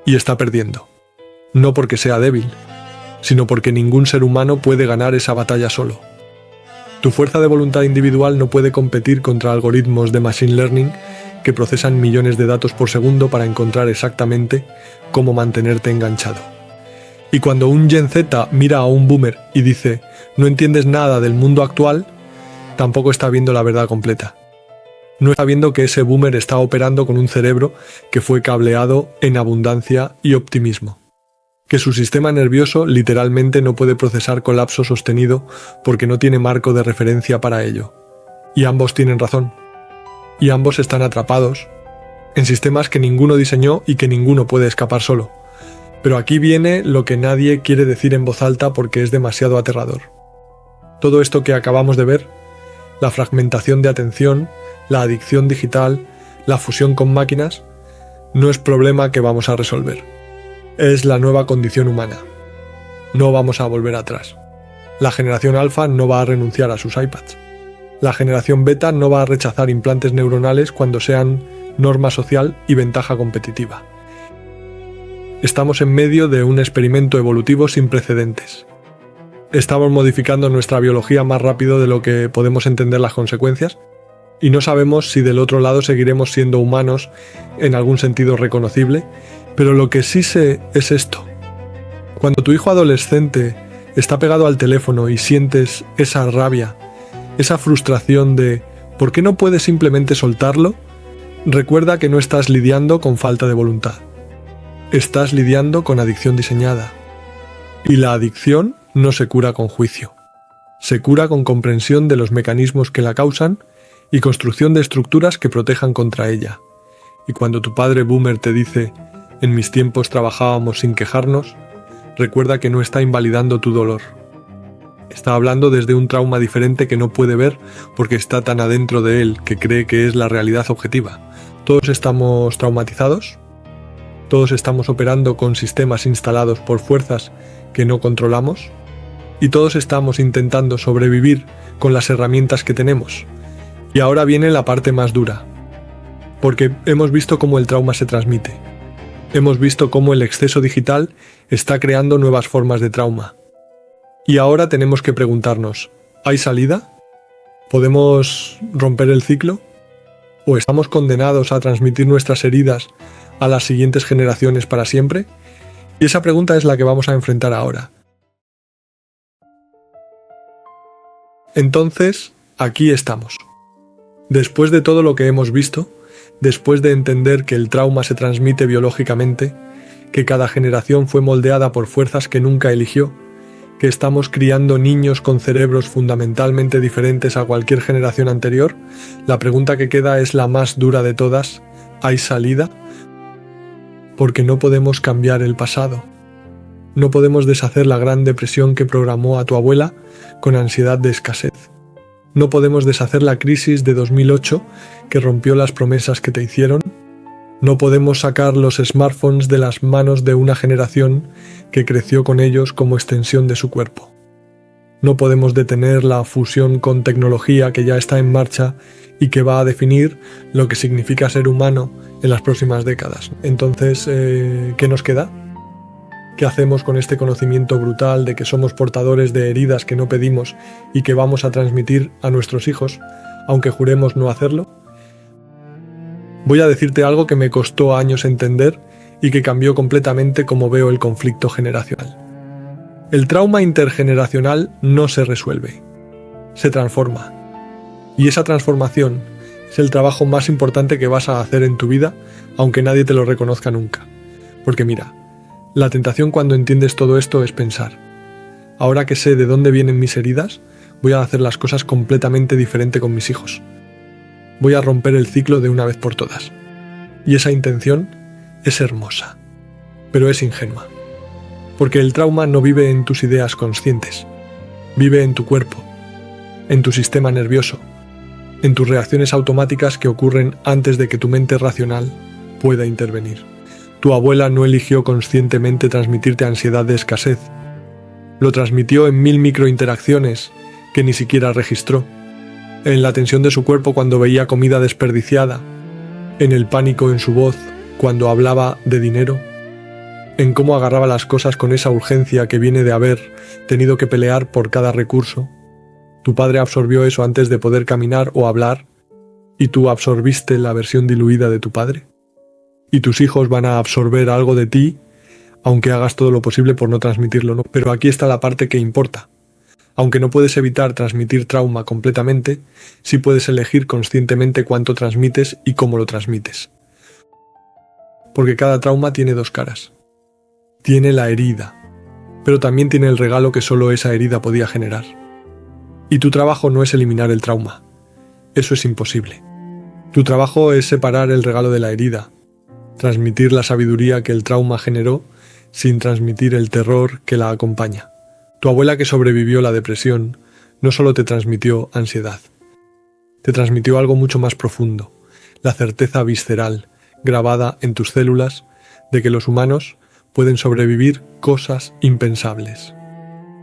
Y está perdiendo. No porque sea débil, sino porque ningún ser humano puede ganar esa batalla solo. Tu fuerza de voluntad individual no puede competir contra algoritmos de machine learning que procesan millones de datos por segundo para encontrar exactamente cómo mantenerte enganchado. Y cuando un Gen Z mira a un boomer y dice, no entiendes nada del mundo actual, tampoco está viendo la verdad completa. No está viendo que ese boomer está operando con un cerebro que fue cableado en abundancia y optimismo. Que su sistema nervioso literalmente no puede procesar colapso sostenido porque no tiene marco de referencia para ello. Y ambos tienen razón. Y ambos están atrapados en sistemas que ninguno diseñó y que ninguno puede escapar solo. Pero aquí viene lo que nadie quiere decir en voz alta porque es demasiado aterrador. Todo esto que acabamos de ver, la fragmentación de atención, la adicción digital, la fusión con máquinas, no es problema que vamos a resolver. Es la nueva condición humana. No vamos a volver atrás. La generación alfa no va a renunciar a sus iPads. La generación beta no va a rechazar implantes neuronales cuando sean norma social y ventaja competitiva. Estamos en medio de un experimento evolutivo sin precedentes. Estamos modificando nuestra biología más rápido de lo que podemos entender las consecuencias y no sabemos si del otro lado seguiremos siendo humanos en algún sentido reconocible, pero lo que sí sé es esto. Cuando tu hijo adolescente está pegado al teléfono y sientes esa rabia, esa frustración de ¿por qué no puedes simplemente soltarlo? Recuerda que no estás lidiando con falta de voluntad. Estás lidiando con adicción diseñada. Y la adicción no se cura con juicio. Se cura con comprensión de los mecanismos que la causan y construcción de estructuras que protejan contra ella. Y cuando tu padre boomer te dice, en mis tiempos trabajábamos sin quejarnos, recuerda que no está invalidando tu dolor. Está hablando desde un trauma diferente que no puede ver porque está tan adentro de él que cree que es la realidad objetiva. Todos estamos traumatizados. Todos estamos operando con sistemas instalados por fuerzas que no controlamos y todos estamos intentando sobrevivir con las herramientas que tenemos. Y ahora viene la parte más dura, porque hemos visto cómo el trauma se transmite. Hemos visto cómo el exceso digital está creando nuevas formas de trauma. Y ahora tenemos que preguntarnos, ¿hay salida? ¿Podemos romper el ciclo? ¿O estamos condenados a transmitir nuestras heridas a las siguientes generaciones para siempre? Y esa pregunta es la que vamos a enfrentar ahora. Entonces, aquí estamos. Después de todo lo que hemos visto, después de entender que el trauma se transmite biológicamente, que cada generación fue moldeada por fuerzas que nunca eligió, que estamos criando niños con cerebros fundamentalmente diferentes a cualquier generación anterior, la pregunta que queda es la más dura de todas. ¿Hay salida? Porque no podemos cambiar el pasado. No podemos deshacer la gran depresión que programó a tu abuela con ansiedad de escasez. No podemos deshacer la crisis de 2008 que rompió las promesas que te hicieron. No podemos sacar los smartphones de las manos de una generación que creció con ellos como extensión de su cuerpo. No podemos detener la fusión con tecnología que ya está en marcha y que va a definir lo que significa ser humano en las próximas décadas. Entonces, ¿qué nos queda? ¿Qué hacemos con este conocimiento brutal de que somos portadores de heridas que no pedimos y que vamos a transmitir a nuestros hijos, aunque juremos no hacerlo? Voy a decirte algo que me costó años entender y que cambió completamente cómo veo el conflicto generacional. El trauma intergeneracional no se resuelve, se transforma. Y esa transformación es el trabajo más importante que vas a hacer en tu vida, aunque nadie te lo reconozca nunca. Porque mira, la tentación cuando entiendes todo esto es pensar, ahora que sé de dónde vienen mis heridas, voy a hacer las cosas completamente diferente con mis hijos. Voy a romper el ciclo de una vez por todas. Y esa intención es hermosa, pero es ingenua. Porque el trauma no vive en tus ideas conscientes, vive en tu cuerpo, en tu sistema nervioso, en tus reacciones automáticas que ocurren antes de que tu mente racional pueda intervenir. Tu abuela no eligió conscientemente transmitirte ansiedad de escasez. Lo transmitió en 1000 microinteracciones que ni siquiera registró. En la tensión de su cuerpo cuando veía comida desperdiciada, en el pánico en su voz cuando hablaba de dinero, en cómo agarraba las cosas con esa urgencia que viene de haber tenido que pelear por cada recurso. Tu padre absorbió eso antes de poder caminar o hablar, y tú absorbiste la versión diluida de tu padre. Y tus hijos van a absorber algo de ti aunque hagas todo lo posible por no transmitirlo, ¿no? Pero aquí está la parte que importa. Aunque no puedes evitar transmitir trauma completamente, sí puedes elegir conscientemente cuánto transmites y cómo lo transmites. Porque cada trauma tiene dos caras. Tiene la herida, pero también tiene el regalo que solo esa herida podía generar. Y tu trabajo no es eliminar el trauma. Eso es imposible. Tu trabajo es separar el regalo de la herida, transmitir la sabiduría que el trauma generó sin transmitir el terror que la acompaña. Tu abuela que sobrevivió la depresión no solo te transmitió ansiedad, te transmitió algo mucho más profundo, la certeza visceral, grabada en tus células, de que los humanos pueden sobrevivir cosas impensables,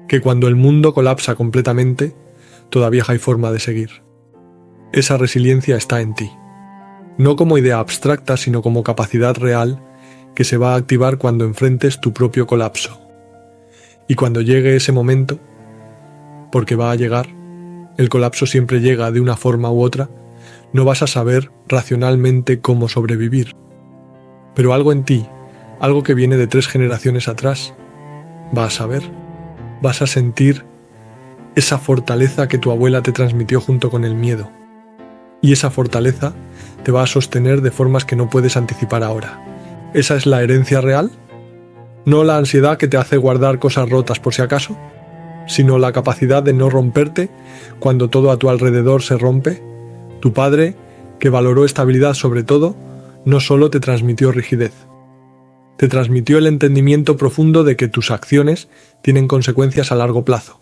que cuando el mundo colapsa completamente, todavía hay forma de seguir. Esa resiliencia está en ti, no como idea abstracta, sino como capacidad real que se va a activar cuando enfrentes tu propio colapso. Y cuando llegue ese momento, porque va a llegar, el colapso siempre llega de una forma u otra, no vas a saber racionalmente cómo sobrevivir. Pero algo en ti, algo que viene de 3 generaciones atrás, va a saber. Vas a sentir esa fortaleza que tu abuela te transmitió junto con el miedo. Y esa fortaleza te va a sostener de formas que no puedes anticipar ahora. ¿Esa es la herencia real? No la ansiedad que te hace guardar cosas rotas por si acaso, sino la capacidad de no romperte cuando todo a tu alrededor se rompe. Tu padre, que valoró estabilidad sobre todo, no solo te transmitió rigidez, te transmitió el entendimiento profundo de que tus acciones tienen consecuencias a largo plazo,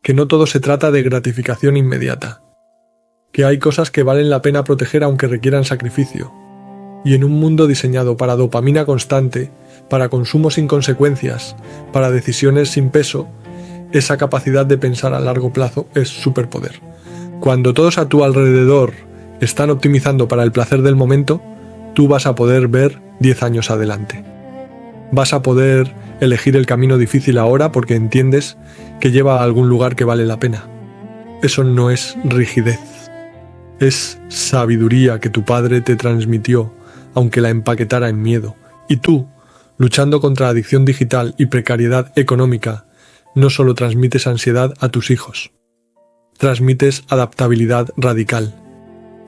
que no todo se trata de gratificación inmediata, que hay cosas que valen la pena proteger aunque requieran sacrificio. Y en un mundo diseñado para dopamina constante, para consumo sin consecuencias, para decisiones sin peso, esa capacidad de pensar a largo plazo es superpoder. Cuando todos a tu alrededor están optimizando para el placer del momento, tú vas a poder ver 10 años adelante. Vas a poder elegir el camino difícil ahora porque entiendes que lleva a algún lugar que vale la pena. Eso no es rigidez. Es sabiduría que tu padre te transmitió, aunque la empaquetara en miedo. Y tú, luchando contra adicción digital y precariedad económica, no solo transmites ansiedad a tus hijos, transmites adaptabilidad radical,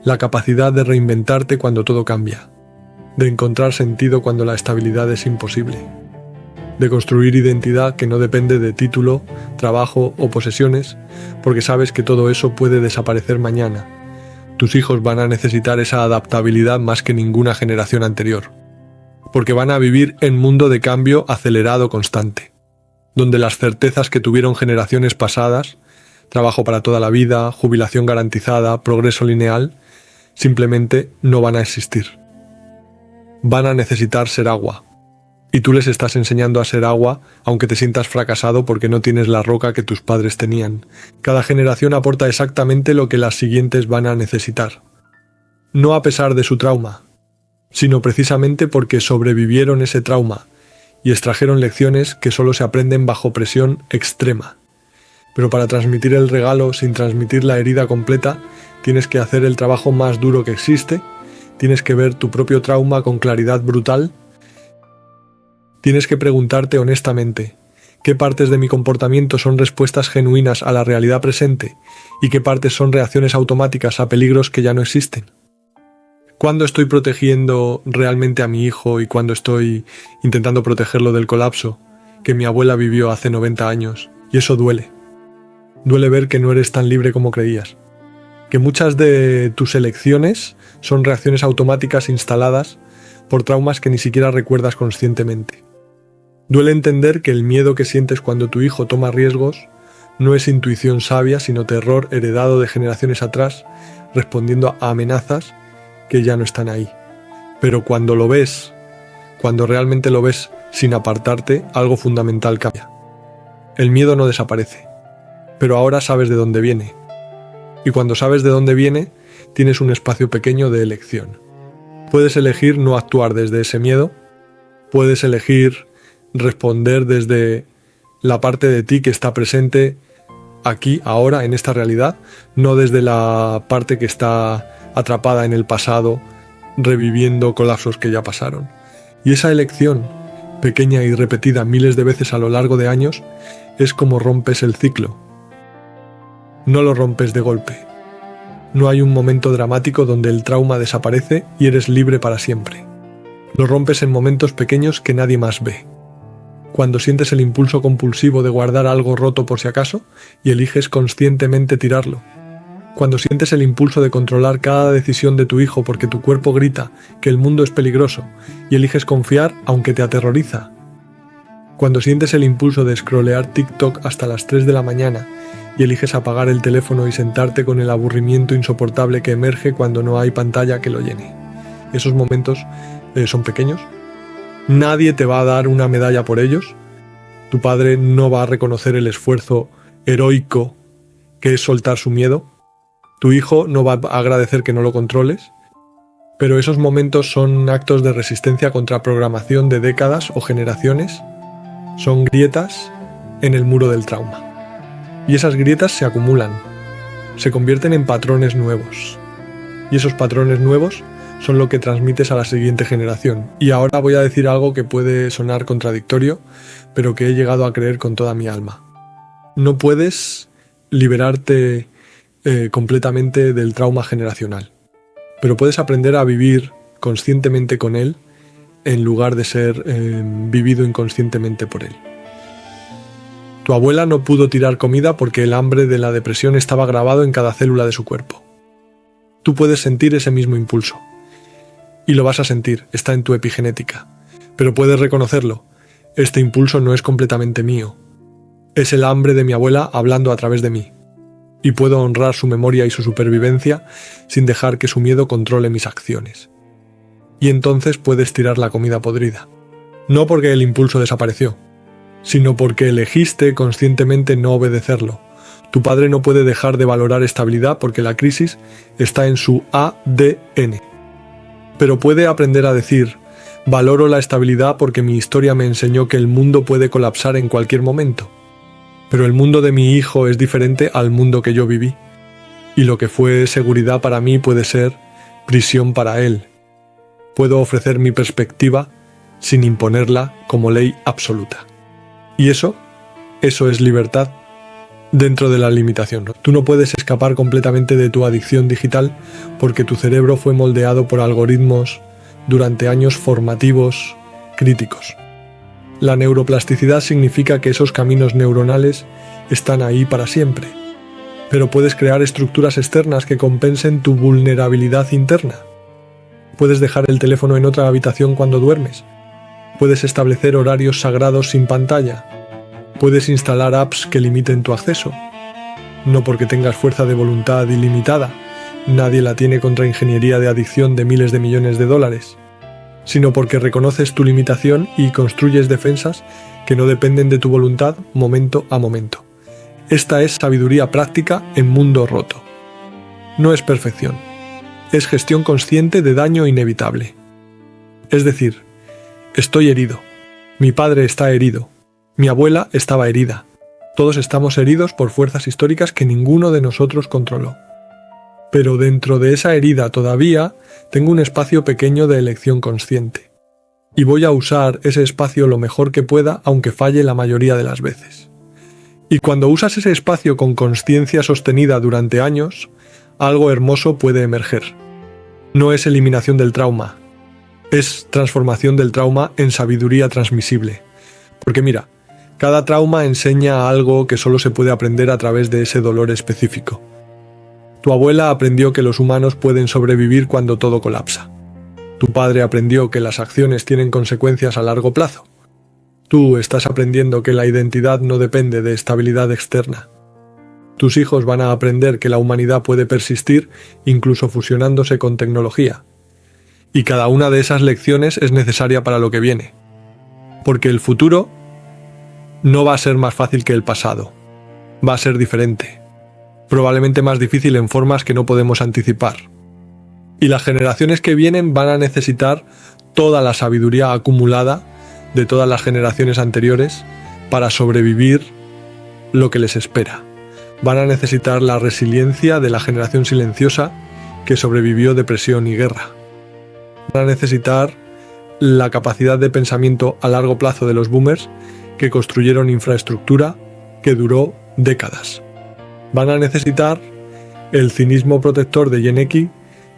la capacidad de reinventarte cuando todo cambia, de encontrar sentido cuando la estabilidad es imposible, de construir identidad que no depende de título, trabajo o posesiones, porque sabes que todo eso puede desaparecer mañana. Tus hijos van a necesitar esa adaptabilidad más que ninguna generación anterior, porque van a vivir en un mundo de cambio acelerado constante, donde las certezas que tuvieron generaciones pasadas, trabajo para toda la vida, jubilación garantizada, progreso lineal, simplemente no van a existir. Van a necesitar ser agua, y tú les estás enseñando a ser agua aunque te sientas fracasado porque no tienes la roca que tus padres tenían. Cada generación aporta exactamente lo que las siguientes van a necesitar. No a pesar de su trauma, sino precisamente porque sobrevivieron ese trauma y extrajeron lecciones que solo se aprenden bajo presión extrema. Pero para transmitir el regalo sin transmitir la herida completa, tienes que hacer el trabajo más duro que existe, tienes que ver tu propio trauma con claridad brutal. Tienes que preguntarte honestamente, ¿qué partes de mi comportamiento son respuestas genuinas a la realidad presente y qué partes son reacciones automáticas a peligros que ya no existen? ¿Cuándo estoy protegiendo realmente a mi hijo y cuándo estoy intentando protegerlo del colapso que mi abuela vivió hace 90 años? Y eso duele. Duele ver que no eres tan libre como creías, que muchas de tus elecciones son reacciones automáticas instaladas por traumas que ni siquiera recuerdas conscientemente. Duele entender que el miedo que sientes cuando tu hijo toma riesgos no es intuición sabia, sino terror heredado de generaciones atrás, respondiendo a amenazas que ya no están ahí. Pero cuando lo ves, cuando realmente lo ves sin apartarte, algo fundamental cambia. El miedo no desaparece, pero ahora sabes de dónde viene. Y cuando sabes de dónde viene, tienes un espacio pequeño de elección. Puedes elegir no actuar desde ese miedo, puedes elegir responder desde la parte de ti que está presente aquí, ahora, en esta realidad, no desde la parte que está atrapada en el pasado, reviviendo colapsos que ya pasaron. Y esa elección pequeña y repetida miles de veces a lo largo de años, es como rompes el ciclo. No lo rompes de golpe. No hay un momento dramático donde el trauma desaparece y eres libre para siempre. Lo rompes en momentos pequeños que nadie más ve. Cuando sientes el impulso compulsivo de guardar algo roto por si acaso y eliges conscientemente tirarlo. Cuando sientes el impulso de controlar cada decisión de tu hijo porque tu cuerpo grita que el mundo es peligroso y eliges confiar aunque te aterroriza. Cuando sientes el impulso de scrollear TikTok hasta las 3 de la mañana y eliges apagar el teléfono y sentarte con el aburrimiento insoportable que emerge cuando no hay pantalla que lo llene. Esos momentos son pequeños. Nadie te va a dar una medalla por ellos. Tu padre no va a reconocer el esfuerzo heroico que es soltar su miedo. Tu hijo no va a agradecer que no lo controles. Pero esos momentos son actos de resistencia contra programación de décadas o generaciones. Son grietas en el muro del trauma. Y esas grietas se acumulan, se convierten en patrones nuevos. Y esos patrones nuevos son lo que transmites a la siguiente generación. Y ahora voy a decir algo que puede sonar contradictorio, pero que he llegado a creer con toda mi alma. No puedes liberarte completamente del trauma generacional, pero puedes aprender a vivir conscientemente con él en lugar de ser vivido inconscientemente por él. Tu abuela no pudo tirar comida porque el hambre de la depresión estaba grabado en cada célula de su cuerpo. Tú puedes sentir ese mismo impulso. Y lo vas a sentir, está en tu epigenética. Pero puedes reconocerlo. Este impulso no es completamente mío. Es el hambre de mi abuela hablando a través de mí. Y puedo honrar su memoria y su supervivencia sin dejar que su miedo controle mis acciones. Y entonces puedes tirar la comida podrida. No porque el impulso desapareció, sino porque elegiste conscientemente no obedecerlo. Tu padre no puede dejar de valorar estabilidad porque la crisis está en su ADN. Pero puede aprender a decir, valoro la estabilidad porque mi historia me enseñó que el mundo puede colapsar en cualquier momento. Pero el mundo de mi hijo es diferente al mundo que yo viví. Y lo que fue seguridad para mí puede ser prisión para él. Puedo ofrecer mi perspectiva sin imponerla como ley absoluta. Y eso es libertad dentro de la limitación. Tú no puedes escapar completamente de tu adicción digital porque tu cerebro fue moldeado por algoritmos durante años formativos críticos. La neuroplasticidad significa que esos caminos neuronales están ahí para siempre, pero puedes crear estructuras externas que compensen tu vulnerabilidad interna. Puedes dejar el teléfono en otra habitación cuando duermes. Puedes establecer horarios sagrados sin pantalla. Puedes instalar apps que limiten tu acceso. No porque tengas fuerza de voluntad ilimitada, nadie la tiene contra ingeniería de adicción de miles de millones de dólares, sino porque reconoces tu limitación y construyes defensas que no dependen de tu voluntad momento a momento. Esta es sabiduría práctica en mundo roto. No es perfección, es gestión consciente de daño inevitable. Es decir, estoy herido, mi padre está herido, mi abuela estaba herida. Todos estamos heridos por fuerzas históricas que ninguno de nosotros controló. Pero dentro de esa herida todavía tengo un espacio pequeño de elección consciente. Y voy a usar ese espacio lo mejor que pueda, aunque falle la mayoría de las veces. Y cuando usas ese espacio con consciencia sostenida durante años, algo hermoso puede emerger. No es eliminación del trauma, es transformación del trauma en sabiduría transmisible. Porque mira, cada trauma enseña algo que solo se puede aprender a través de ese dolor específico. Tu abuela aprendió que los humanos pueden sobrevivir cuando todo colapsa. Tu padre aprendió que las acciones tienen consecuencias a largo plazo. Tú estás aprendiendo que la identidad no depende de estabilidad externa. Tus hijos van a aprender que la humanidad puede persistir incluso fusionándose con tecnología. Y cada una de esas lecciones es necesaria para lo que viene. Porque el futuro no va a ser más fácil que el pasado. Va a ser diferente. Probablemente más difícil en formas que no podemos anticipar. Y las generaciones que vienen van a necesitar toda la sabiduría acumulada de todas las generaciones anteriores para sobrevivir lo que les espera. Van a necesitar la resiliencia de la generación silenciosa que sobrevivió depresión y guerra. Van a necesitar la capacidad de pensamiento a largo plazo de los boomers que construyeron infraestructura que duró décadas. Van a necesitar el cinismo protector de Gen X,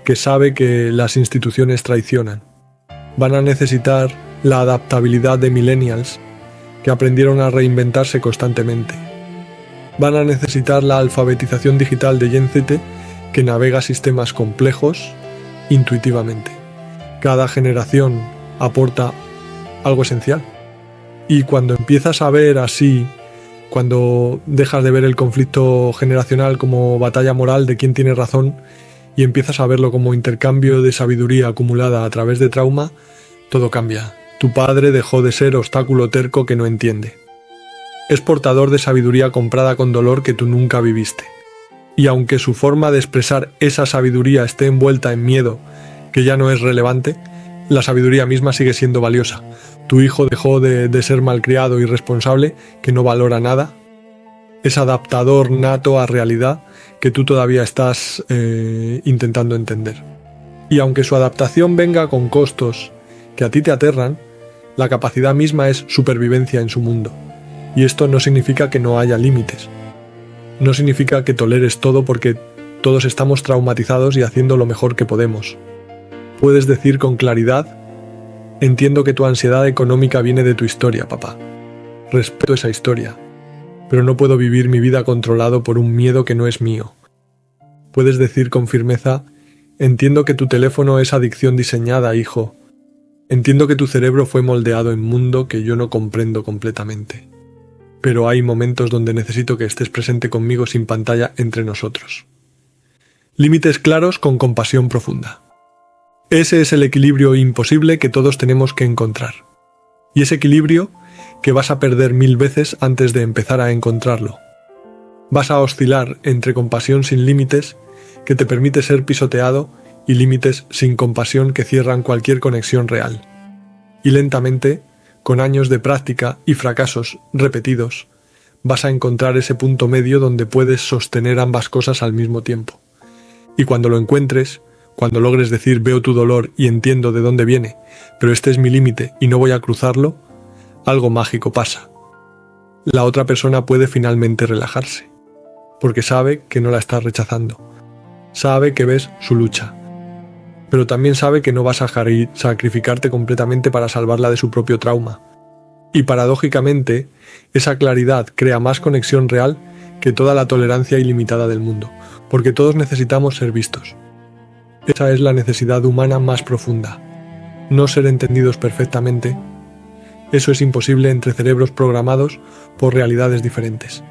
que sabe que las instituciones traicionan. Van a necesitar la adaptabilidad de millennials, que aprendieron a reinventarse constantemente. Van a necesitar la alfabetización digital de Gen Z, que navega sistemas complejos intuitivamente. Cada generación aporta algo esencial. Y cuando empiezas a ver así, cuando dejas de ver el conflicto generacional como batalla moral de quién tiene razón y empiezas a verlo como intercambio de sabiduría acumulada a través de trauma, todo cambia. Tu padre dejó de ser obstáculo terco que no entiende. Es portador de sabiduría comprada con dolor que tú nunca viviste. Y aunque su forma de expresar esa sabiduría esté envuelta en miedo, que ya no es relevante, la sabiduría misma sigue siendo valiosa. Tu hijo dejó de ser malcriado y irresponsable, que no valora nada. Es adaptador nato a realidad que tú todavía estás intentando entender. Y aunque su adaptación venga con costos que a ti te aterran, la capacidad misma es supervivencia en su mundo. Y esto no significa que no haya límites. No significa que toleres todo, porque todos estamos traumatizados y haciendo lo mejor que podemos. Puedes decir con claridad: entiendo que tu ansiedad económica viene de tu historia, papá. Respeto esa historia, pero no puedo vivir mi vida controlado por un miedo que no es mío. Puedes decir con firmeza: entiendo que tu teléfono es adicción diseñada, hijo. Entiendo que tu cerebro fue moldeado en mundo que yo no comprendo completamente. Pero hay momentos donde necesito que estés presente conmigo sin pantalla entre nosotros. Límites claros con compasión profunda. Ese es el equilibrio imposible que todos tenemos que encontrar. Y ese equilibrio que vas a perder 1000 veces antes de empezar a encontrarlo. Vas a oscilar entre compasión sin límites, que te permite ser pisoteado, y límites sin compasión que cierran cualquier conexión real. Y lentamente, con años de práctica y fracasos repetidos, vas a encontrar ese punto medio donde puedes sostener ambas cosas al mismo tiempo. Y cuando lo encuentres, cuando logres decir veo tu dolor y entiendo de dónde viene, pero este es mi límite y no voy a cruzarlo, algo mágico pasa. La otra persona puede finalmente relajarse, porque sabe que no la estás rechazando, sabe que ves su lucha, pero también sabe que no vas a sacrificarte completamente para salvarla de su propio trauma. Y paradójicamente, esa claridad crea más conexión real que toda la tolerancia ilimitada del mundo, porque todos necesitamos ser vistos. Esa es la necesidad humana más profunda. No ser entendidos perfectamente. Eso es imposible entre cerebros programados por realidades diferentes.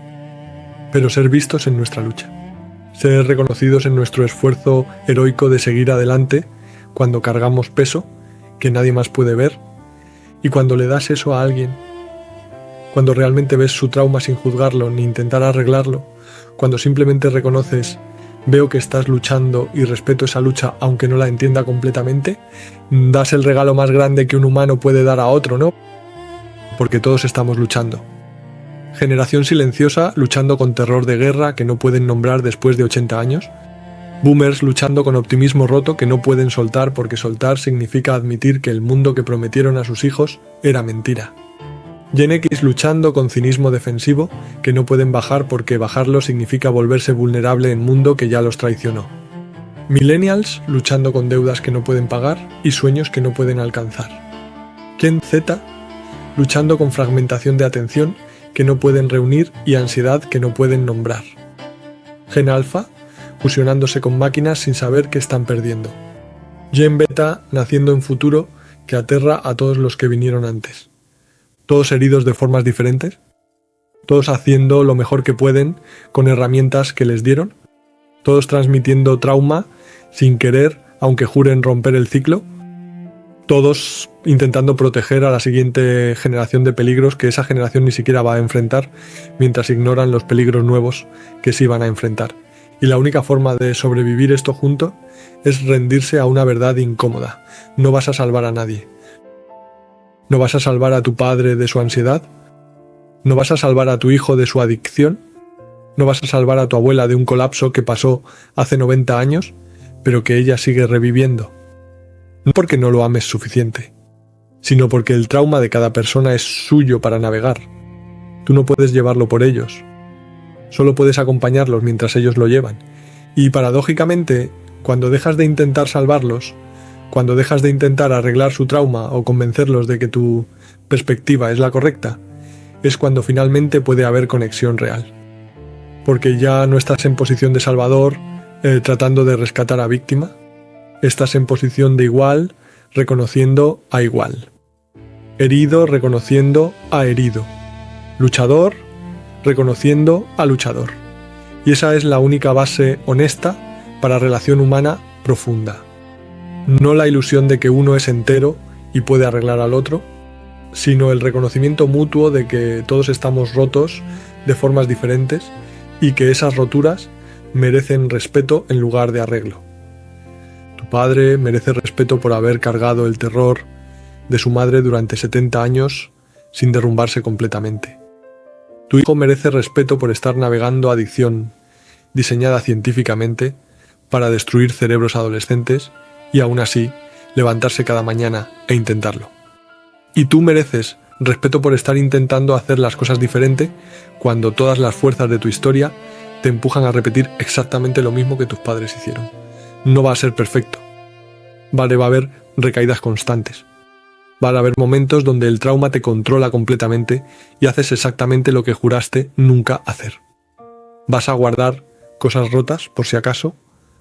Pero ser vistos en nuestra lucha. Ser reconocidos en nuestro esfuerzo heroico de seguir adelante cuando cargamos peso que nadie más puede ver, y cuando le das eso a alguien, cuando realmente ves su trauma sin juzgarlo ni intentar arreglarlo, cuando simplemente reconoces: veo que estás luchando y respeto esa lucha aunque no la entienda completamente, das el regalo más grande que un humano puede dar a otro, ¿no? Porque todos estamos luchando. Generación silenciosa luchando con terror de guerra que no pueden nombrar después de 80 años. Boomers luchando con optimismo roto que no pueden soltar porque soltar significa admitir que el mundo que prometieron a sus hijos era mentira. Gen X luchando con cinismo defensivo que no pueden bajar porque bajarlo significa volverse vulnerable en mundo que ya los traicionó. Millennials luchando con deudas que no pueden pagar y sueños que no pueden alcanzar. Gen Z luchando con fragmentación de atención que no pueden reunir y ansiedad que no pueden nombrar. Gen Alpha fusionándose con máquinas sin saber que están perdiendo. Gen Beta naciendo en futuro que aterra a todos los que vinieron antes. Todos heridos de formas diferentes, todos haciendo lo mejor que pueden con herramientas que les dieron, todos transmitiendo trauma sin querer, aunque juren romper el ciclo, todos intentando proteger a la siguiente generación de peligros que esa generación ni siquiera va a enfrentar, mientras ignoran los peligros nuevos que sí van a enfrentar. Y la única forma de sobrevivir esto junto es rendirse a una verdad incómoda. No vas a salvar a nadie. ¿No vas a salvar a tu padre de su ansiedad? ¿No vas a salvar a tu hijo de su adicción? ¿No vas a salvar a tu abuela de un colapso que pasó hace 90 años, pero que ella sigue reviviendo? No porque no lo ames suficiente, sino porque el trauma de cada persona es suyo para navegar. Tú no puedes llevarlo por ellos, solo puedes acompañarlos mientras ellos lo llevan. Y paradójicamente, cuando dejas de intentar salvarlos, cuando dejas de intentar arreglar su trauma o convencerlos de que tu perspectiva es la correcta, es cuando finalmente puede haber conexión real. Porque ya no estás en posición de salvador, tratando de rescatar a víctima, estás en posición de igual, reconociendo a igual. Herido, reconociendo a herido. Luchador, reconociendo a luchador. Y esa es la única base honesta para relación humana profunda. No la ilusión de que uno es entero y puede arreglar al otro, sino el reconocimiento mutuo de que todos estamos rotos de formas diferentes y que esas roturas merecen respeto en lugar de arreglo. Tu padre merece respeto por haber cargado el terror de su madre durante 70 años sin derrumbarse completamente. Tu hijo merece respeto por estar navegando adicción diseñada científicamente para destruir cerebros adolescentes y aún así levantarse cada mañana e intentarlo. Y tú mereces respeto por estar intentando hacer las cosas diferente cuando todas las fuerzas de tu historia te empujan a repetir exactamente lo mismo que tus padres hicieron. No va a ser perfecto. Va a haber recaídas constantes. Va a haber momentos donde el trauma te controla completamente y haces exactamente lo que juraste nunca hacer. Vas a guardar cosas rotas por si acaso,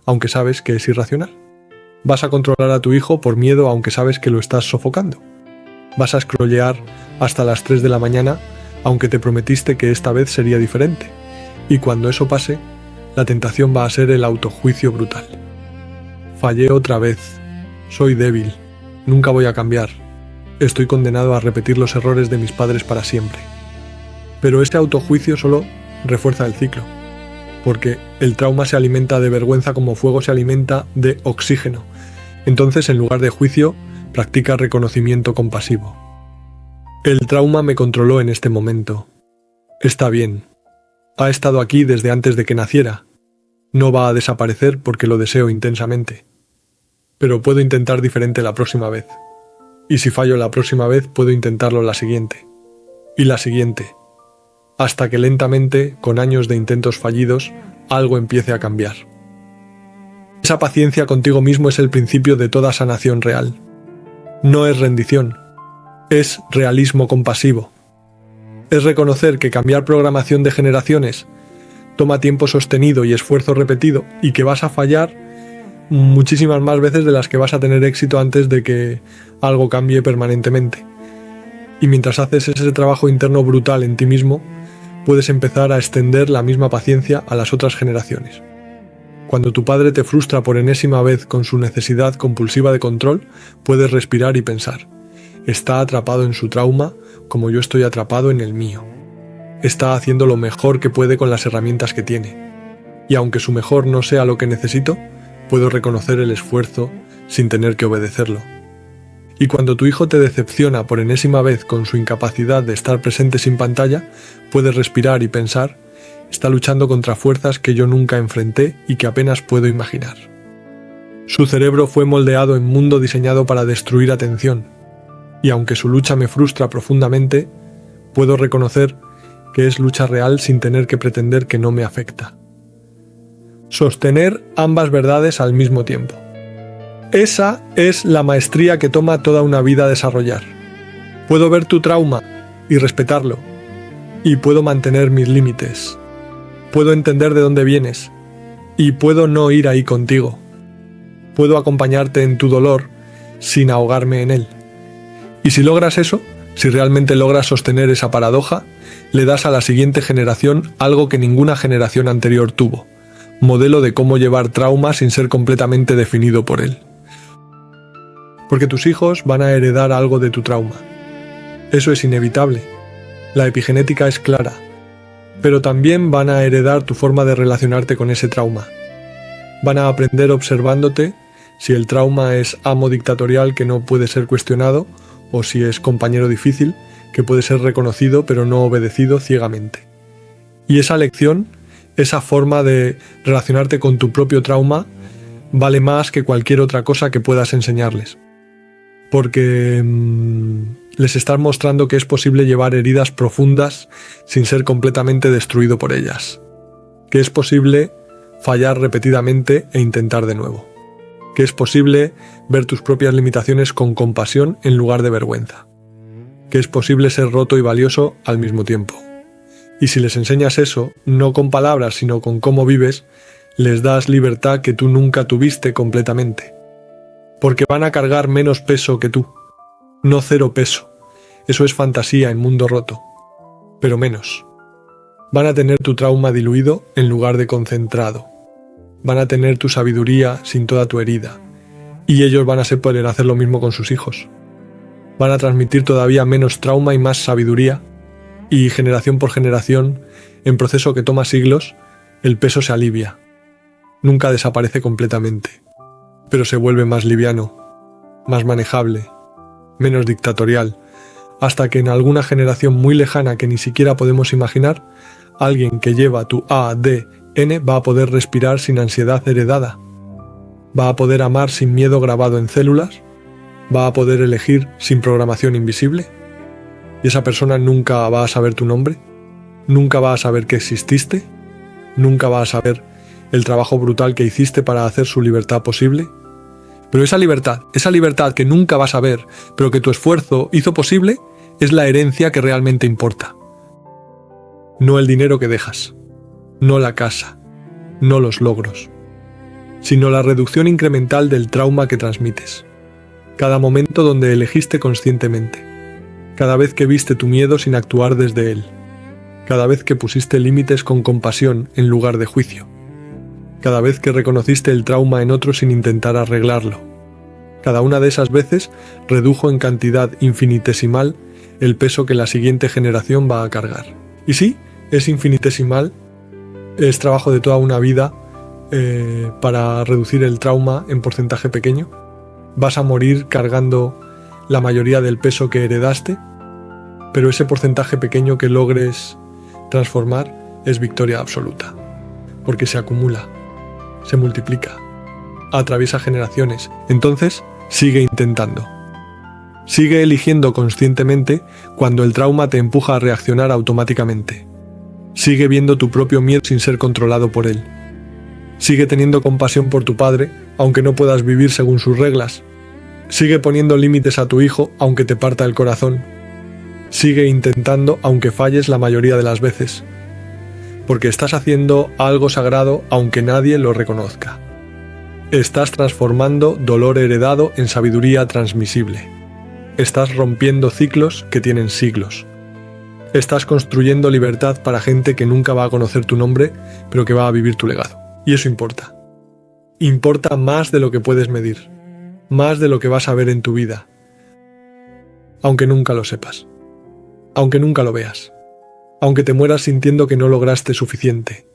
aunque sabes que es irracional. Vas a controlar a tu hijo por miedo aunque sabes que lo estás sofocando. Vas a scrollear hasta las 3 de la mañana aunque te prometiste que esta vez sería diferente. Y cuando eso pase, la tentación va a ser el autojuicio brutal. Fallé otra vez. Soy débil. Nunca voy a cambiar. Estoy condenado a repetir los errores de mis padres para siempre. Pero ese autojuicio solo refuerza el ciclo, porque el trauma se alimenta de vergüenza como fuego se alimenta de oxígeno. Entonces, en lugar de juicio, practica reconocimiento compasivo. El trauma me controló en este momento. Está bien. Ha estado aquí desde antes de que naciera. No va a desaparecer porque lo deseo intensamente. Pero puedo intentar diferente la próxima vez. Y si fallo la próxima vez, puedo intentarlo la siguiente. Y la siguiente. Hasta que lentamente, con años de intentos fallidos, algo empiece a cambiar. Esa paciencia contigo mismo es el principio de toda sanación real. No es rendición. Es realismo compasivo. Es reconocer que cambiar programación de generaciones toma tiempo sostenido y esfuerzo repetido y que vas a fallar muchísimas más veces de las que vas a tener éxito antes de que algo cambie permanentemente. Y mientras haces ese trabajo interno brutal en ti mismo, puedes empezar a extender la misma paciencia a las otras generaciones. Cuando tu padre te frustra por enésima vez con su necesidad compulsiva de control, puedes respirar y pensar: está atrapado en su trauma como yo estoy atrapado en el mío. Está haciendo lo mejor que puede con las herramientas que tiene. Y aunque su mejor no sea lo que necesito, puedo reconocer el esfuerzo sin tener que obedecerlo. Y cuando tu hijo te decepciona por enésima vez con su incapacidad de estar presente sin pantalla, puedes respirar y pensar: está luchando contra fuerzas que yo nunca enfrenté y que apenas puedo imaginar. Su cerebro fue moldeado en mundo diseñado para destruir atención, y aunque su lucha me frustra profundamente, puedo reconocer que es lucha real sin tener que pretender que no me afecta. Sostener ambas verdades al mismo tiempo. Esa es la maestría que toma toda una vida desarrollar. Puedo ver tu trauma y respetarlo, y puedo mantener mis límites. Puedo entender de dónde vienes, y puedo no ir ahí contigo. Puedo acompañarte en tu dolor sin ahogarme en él. Y si logras eso, si realmente logras sostener esa paradoja, le das a la siguiente generación algo que ninguna generación anterior tuvo: modelo de cómo llevar trauma sin ser completamente definido por él. Porque tus hijos van a heredar algo de tu trauma. Eso es inevitable. La epigenética es clara. Pero también van a heredar tu forma de relacionarte con ese trauma. Van a aprender observándote si el trauma es amo dictatorial que no puede ser cuestionado, o si es compañero difícil que puede ser reconocido pero no obedecido ciegamente. Y esa lección, esa forma de relacionarte con tu propio trauma, vale más que cualquier otra cosa que puedas enseñarles. porque les estás mostrando que es posible llevar heridas profundas sin ser completamente destruido por ellas, que es posible fallar repetidamente e intentar de nuevo, que es posible ver tus propias limitaciones con compasión en lugar de vergüenza, que es posible ser roto y valioso al mismo tiempo. Y si les enseñas eso, no con palabras, sino con cómo vives, les das libertad que tú nunca tuviste completamente. Porque van a cargar menos peso que tú. No cero peso. Eso es fantasía en mundo roto. Pero menos. Van a tener tu trauma diluido en lugar de concentrado. Van a tener tu sabiduría sin toda tu herida. Y ellos van a poder hacer lo mismo con sus hijos. Van a transmitir todavía menos trauma y más sabiduría. Y generación por generación, en proceso que toma siglos, el peso se alivia. Nunca desaparece completamente, pero se vuelve más liviano, más manejable, menos dictatorial, hasta que en alguna generación muy lejana que ni siquiera podemos imaginar, alguien que lleva tu ADN va a poder respirar sin ansiedad heredada, va a poder amar sin miedo grabado en células, va a poder elegir sin programación invisible. Y esa persona nunca va a saber tu nombre, nunca va a saber que exististe, nunca va a saber el trabajo brutal que hiciste para hacer su libertad posible. Pero esa libertad que nunca vas a ver, pero que tu esfuerzo hizo posible, es la herencia que realmente importa. No el dinero que dejas, no la casa, no los logros, sino la reducción incremental del trauma que transmites. Cada momento donde elegiste conscientemente. Cada vez que viste tu miedo sin actuar desde él. Cada vez que pusiste límites con compasión en lugar de juicio. Cada vez que reconociste el trauma en otro sin intentar arreglarlo. Cada una de esas veces redujo en cantidad infinitesimal el peso que la siguiente generación va a cargar. Y sí, es infinitesimal, es trabajo de toda una vida para reducir el trauma en porcentaje pequeño. Vas a morir cargando la mayoría del peso que heredaste, pero ese porcentaje pequeño que logres transformar es victoria absoluta, porque se acumula, se multiplica, atraviesa generaciones. Entonces, sigue intentando. Sigue eligiendo conscientemente cuando el trauma te empuja a reaccionar automáticamente. Sigue viendo tu propio miedo sin ser controlado por él. Sigue teniendo compasión por tu padre, aunque no puedas vivir según sus reglas. Sigue poniendo límites a tu hijo, aunque te parta el corazón. Sigue intentando, aunque falles la mayoría de las veces. Porque estás haciendo algo sagrado, aunque nadie lo reconozca. Estás transformando dolor heredado en sabiduría transmisible. Estás rompiendo ciclos que tienen siglos. Estás construyendo libertad para gente que nunca va a conocer tu nombre, pero que va a vivir tu legado. Y eso importa. Importa más de lo que puedes medir. Más de lo que vas a ver en tu vida, aunque nunca lo sepas, aunque nunca lo veas, aunque te mueras sintiendo que no lograste suficiente,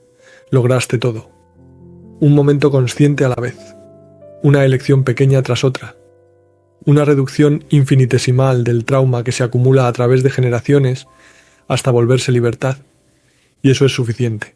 lograste todo. Un momento consciente a la vez, una elección pequeña tras otra, una reducción infinitesimal del trauma que se acumula a través de generaciones hasta volverse libertad, y eso es suficiente.